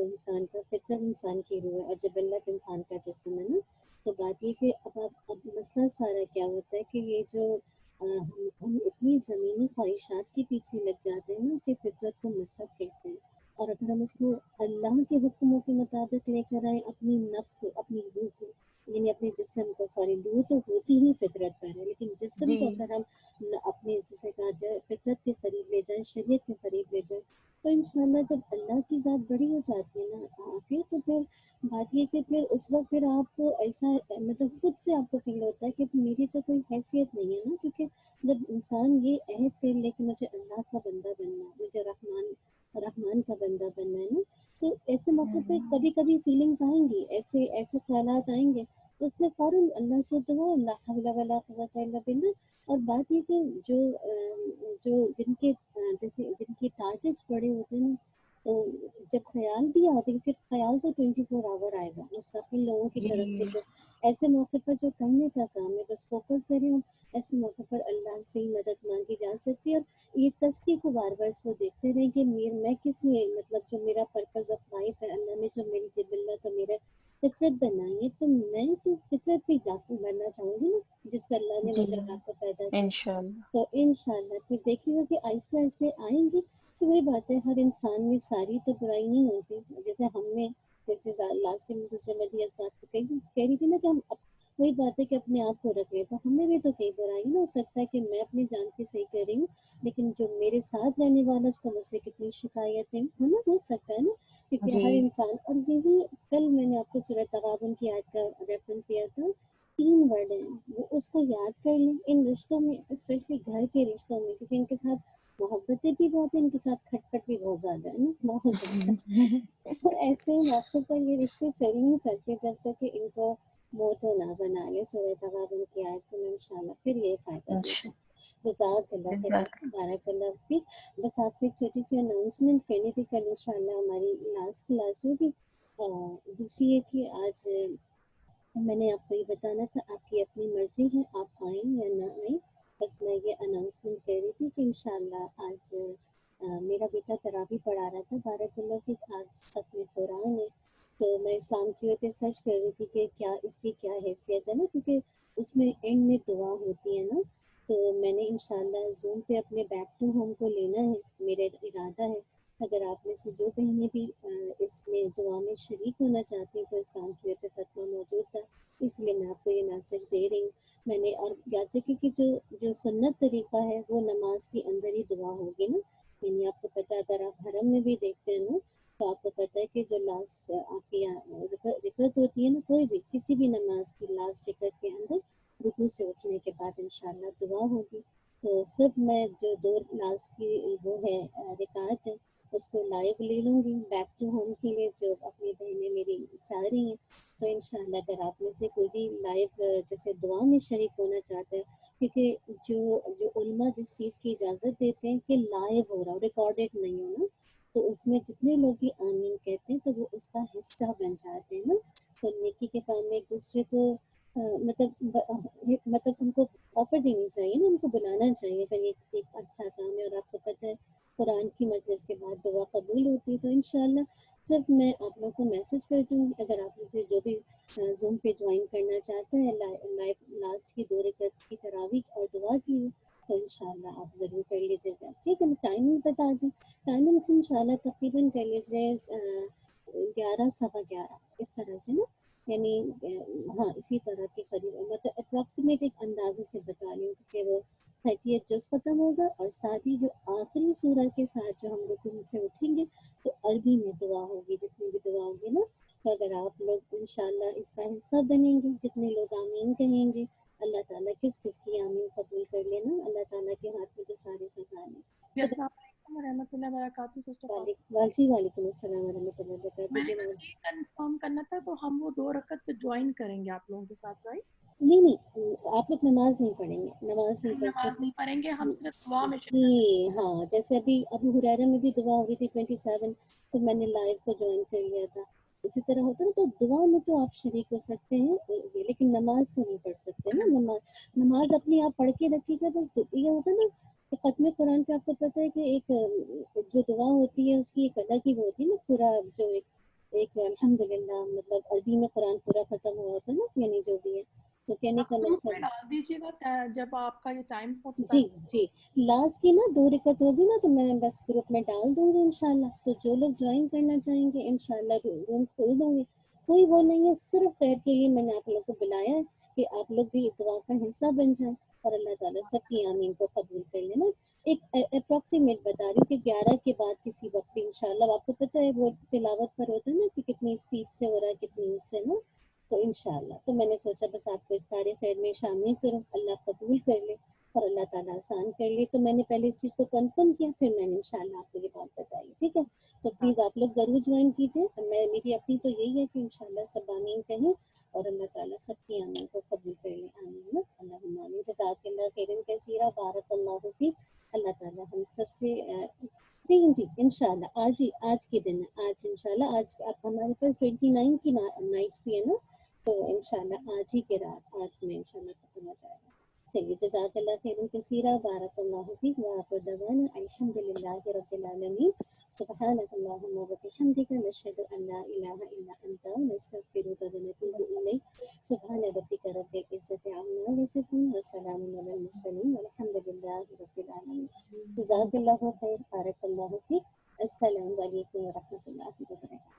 انسان کی روح ہے اور جبلت انسان کا جسم ہے نا. تو بات یہ کہ اب مسئلہ سارا کیا ہوتا ہے کہ یہ جو ہم اتنی زمینی خواہشات کے پیچھے لگ جاتے ہیں نا کہ فطرت کو مذہب کہتے ہیں. اور اگر ہم اس کو اللہ کے حکموں کے مطابق لے کر آئے، اپنی نفس کو، اپنی روح کو، یعنی اپنے جسم کو روح تو ہوتی ہی فطرت پر ہے، لیکن جسم جی کو اگر ہم اپنے جسے کہا جائے فطرت کے قریب لے جائیں، شریعت کے قریب لے جائیں، تو انشاءاللہ جب اللہ کی ذات بڑی ہو جاتی ہے نا پھر تو پھر بات یہ کہ پھر اس وقت پھر آپ کو ایسا مطلب خود سے آپ کو فیل ہوتا ہے کہ میری تو کوئی حیثیت نہیں ہے نا، کیونکہ جب انسان یہ عہد کر لے کہ مجھے اللہ کا بندہ بننا ہے، مجھے رحمان کا بندہ بننا ہے نا، تو ایسے موقع پہ کبھی کبھی فیلنگز آئیں گی، ایسے خیالات آئیں گے، تو اس میں فوراً اللہ سے دعا، لا حول ولا قوت الا باللہ۔ اور بات یہ کہ جو جن کے جیسے جن کے ٹارگیٹس بڑے ہوتے ہیں نا، تو جب خیال بھی آتے ہیں، کیونکہ خیال تو 24 آور آئے گا مستقل لوگوں کی طرف سے، جی جو ایسے موقع پر جو کرنے کا کام ہے بس فوکس کریں، ایسے موقع پر اللہ سے ہی مدد مانگی جا سکتی ہے۔ اور یہ تسکیہ کو بار بار اس کو دیکھتے رہیں کہ میں کس لیے، مطلب جو میرا پرپز آف لائف ہے، اللہ نے جو میری جبلت اور میرا فطرت بنائی ہے، تو میں تو فطرت پہ جا کے مرنا چاہوں گی نا، جس پہ اللہ نے جی مجھے اللہ کو پیدا کیا۔ انشاءاللہ تو انشاءاللہ پھر دیکھیے گا کہ آہستہ آہستہ آئیں گی، کہ وہی بات ہے، ہر انسان میں ساری تو برائی نہیں ہوتی، جیسے ہم نے جیسے لاسٹ ٹائم سسٹر مدیہ اس بات کو کہہ رہی تھی نا کہ ہم وہی بات ہے کہ اپنے آپ کو رکھ لیں، تو ہمیں بھی تو کئی برائی نہ ہو سکتا ہے کہ میں اپنی جان کی صحیح کر رہی ہوں، لیکن جو میرے ساتھ رہنے والا اس کو مجھ سے کتنی شکایتیں ہونا ہو سکتا ہے نا، کیونکہ جی ہر انسان۔ اور یہی کل میں نے آپ کو سورہ تغابن کی آیت کا ریفرنس دیا تھا، 3 ورڈ ہیں، وہ اس کو یاد کر لیں ان رشتوں میں، اسپیشلی گھر کے رشتوں میں، کیونکہ ان کے ساتھ محبتیں بھی بہت ہیں، ان کے ساتھ کھٹ پٹ بھی بہت زیادہ ہے نا، بہت زیادہ۔ اور ایسے موقع پر یہ رشتے چل ہی نہیں سکتے جب تک کہ ان کو موٹو نہ بنا لے، سورہ تغابن کی آیت میں انشاءاللہ پھر یہ فائدہ دیتا ہے۔ جزاک اللہ خیر، بارک اللہ فیک۔ بس آپ سے ایک چھوٹی سی اناؤنسمنٹ کرنی تھی، کل انشاءاللہ ہماری لاسٹ کلاس ہوگی، دوسری یہ کہ آج میں نے آپ کو یہ بتانا تھا، آپ کی اپنی مرضی ہے، آپ آئیں یا نہ آئیں، بس میں یہ اناؤنسمنٹ کر رہی تھی کہ انشاءاللہ آج میرا بیٹا تراویح پڑھا رہا تھا، بارک اللہ فیک، آج ختم قرآن ہے، تو میں اسلام کی وجہ پہ سرچ کر رہی تھی کہ کیا اس کی کیا حیثیت ہے نا، کیونکہ اس میں اینڈ میں دعا ہوتی ہے نا، تو میں نے انشاءاللہ زوم پہ اپنے بیک ٹو ہوم کو لینا ہے، میرا ارادہ ہے، اگر آپ میں سے جو بہنیں بھی اس میں دعا میں شریک ہونا چاہتی ہیں تو اسلام کی وجہ پہ فتویٰ موجود تھا، اس لیے میں آپ کو یہ میسج دے رہی ہوں۔ میں نے اور یاد رکھے کہ جو سنت طریقہ ہے وہ نماز کے اندر ہی دعا ہوگی نا، یعنی آپ کو پتہ ہے اگر آپ حرم میں بھی دیکھتے ہیں نا، تو آپ کو پتہ ہے کہ جو لاسٹ آپ کی رکعت ہوتی ہے نا، کوئی بھی کسی بھی نماز کی لاسٹ رکعت کے اندر رکوع سے اٹھنے کے بعد انشاءاللہ دعا ہوگی، تو صرف میں جو 2 لاسٹ کی وہ ہے رکعت ہے اس کو لائیو لے لوں گی بیک ٹو ہوم کے لیے، جو اپنی بہنیں میری چاہ رہی ہیں، تو انشاءاللہ اگر آپ میں سے کوئی بھی لائیو جیسے دعا میں شریک ہونا چاہتا ہے، کیونکہ جو علماء جس چیز کی اجازت دیتے ہیں کہ لائیو ہو رہا ہو، ریکارڈیڈ نہیں ہونا، تو اس میں جتنے لوگ بھی آمین کہتے ہیں تو وہ اس کا حصہ بن جاتے ہیں نا، تو نیکی کے کام میں ایک دوسرے کو مطلب ان کو آفر دینی چاہیے نا، ان کو بلانا چاہیے، اگر یہ ایک اچھا کام ہے، اور آپ کو پتہ ہے قرآن کی مجلس کے بعد دعا قبول ہوتی ہے، تو انشاءاللہ صرف میں آپ لوگوں کو میسج کر دوں گی، اگر آپ مجھے جو بھی زوم پہ جوائن کرنا چاہتا ہے لائیو لاسٹ کی 2 رکعت کی تراویح اور دعا کی، تو انشاءاللہ آپ ضرور کر لیجیے گا، ٹھیک ہے؟ میں ٹائمنگ بتا دوں، ٹائمنگ انشاءاللہ تقریباً کر لیجیے 11 سوا 11 اس طرح سے نا، یعنی ہاں اسی طرح کے قریب، مطلب اپروکسیمیٹ ایک اندازے سے بتا رہی ہوں، کیونکہ وہ 30 جز ختم ہوگا، اور ساتھ ہی جو آخری سورہ کے ساتھ جو ہم رکوع سے اٹھیں گے تو عربی میں دعا ہوگی، جتنی بھی دعا ہوگی نا، تو اگر آپ لوگ انشاءاللہ اس کا حصہ بنیں گے، جتنے لوگ آمین کہیں گے، اللہ تعالیٰ کس کس کی آمین قبول کر لینا، اللہ تعالیٰ کے ہاتھ میں تو سارے خزانے جی ہیں۔ السلام علیکم ورحمۃ اللہ وبرکاتہ سسٹر فاطمہ۔ وعلیکم السلام ورحمۃ اللہ وبرکاتہ میں نے جی بس میم۔ یہ کنفرم کرنا تھا، تو ہم وہ 2 رکعت جوائن کریں گے آپ لوگوں کے ساتھ، رائٹ؟ نہیں آپ لوگ نماز نہیں پڑھیں گے، نماز نہیں پڑھتے۔ نماز نہیں پڑھیں گے، ہم صرف دعا میں جی شرکت ہاں، جیسے ابھی ابو ہریرہ میں بھی دعا ہو رہی تھی 27، تو میں نے لائیو کو جوائن کر لیا تھا، اسی طرح ہوتا ہے نا، تو دعا میں تو آپ شریک ہو سکتے ہیں، لیکن نماز کو نہیں پڑھ سکتے نا، نماز اپنی آپ پڑھ کے رکھیے گا، بس یہ ہوتا ہے نا کہ ختم قرآن پہ آپ کو پتہ ہے کہ ایک جو دعا ہوتی ہے اس کی ایک الگ ہی وہ ہوتی ہے نا، پورا جو ایک الحمدللہ، مطلب عربی میں قرآن پورا ختم ہوا ہوتا ہے نا، یعنی جو بھی ہے، تو کہنے آپ کا گروپ میں مقصد، ڈال دیجیے گا جب آپ کا یہ ٹائم ہو تو، جی جی لاسٹ کی نا 2 رکعت ہوگی نا، تو میں بس گروپ میں ڈال دوں گی انشاءاللہ، تو جو لوگ جوائن کرنا چاہیں گے انشاءاللہ روم کھول دوں گی، کوئی وہ نہیں ہے، صرف خیر کے لیے میں نے آپ لوگ کو بلایا ہے کہ آپ لوگ بھی دعا کا حصہ بن جائیں اور اللہ تعالیٰ سب کی آمین کو قبول کر لینا۔ ایک اپروکسیمیٹ بتا رہی ہوں کہ 11 کے بعد کسی وقت بھی انشاءاللہ، آپ کو پتہ ہے وہ تلاوت پر ہوتا ہے نا کہ کتنی اسپیڈ سے ہو رہا ہے کتنی اس سے نا، تو انشاءاللہ تو میں نے سوچا بس آپ کو اس کار خیر میں شامل کروں، اللہ قبول کر لے اور اللہ تعالیٰ آسان کر لے۔ تو میں نے پہلے اس چیز کو کنفرم کیا، پھر میں نے انشاءاللہ آپ کو یہ بات بتائی، ٹھیک ہے؟ تو پلیز آپ لوگ ضرور جوائن کیجیے۔ میری اپنی تو یہی ہے کہ انشاءاللہ سب آمین کہیں اور اللہ تعالیٰ سب کی آمین کو قبول کر لے، آمین اللہم آمین۔ جزاک اللہ خیرا کثیرا، بارک اللہ فیک۔ اللہ تعالیٰ ہم سب سے جی انشاءاللہ آج کے دن ہے، آج انشاءاللہ آج اب ہمارے پاس 29 کی نائٹ بھی ہے نا، تو انشاءاللہ آج ہی کے رات آج میں انشاءاللہ ختم ہو جائے گا۔ چلیے جزاک اللہ خیرا کثیرا، بارک اللہ فیک، وآخر دعوانا الحمد للہ رب العالمین۔ سبحانک اللہم وبحمدک، نشہد ان لا الہ الا انت، نستغفرک ونتوب الیک۔ سبحان ربک رب العزۃ عما یصفون، وسلام علی المرسلین، والحمد للہ رب العالمین۔ جزاک اللہ خیر، بارک اللہ فیک۔ السلام علیکم ورحمۃ اللہ وبرکاتہ۔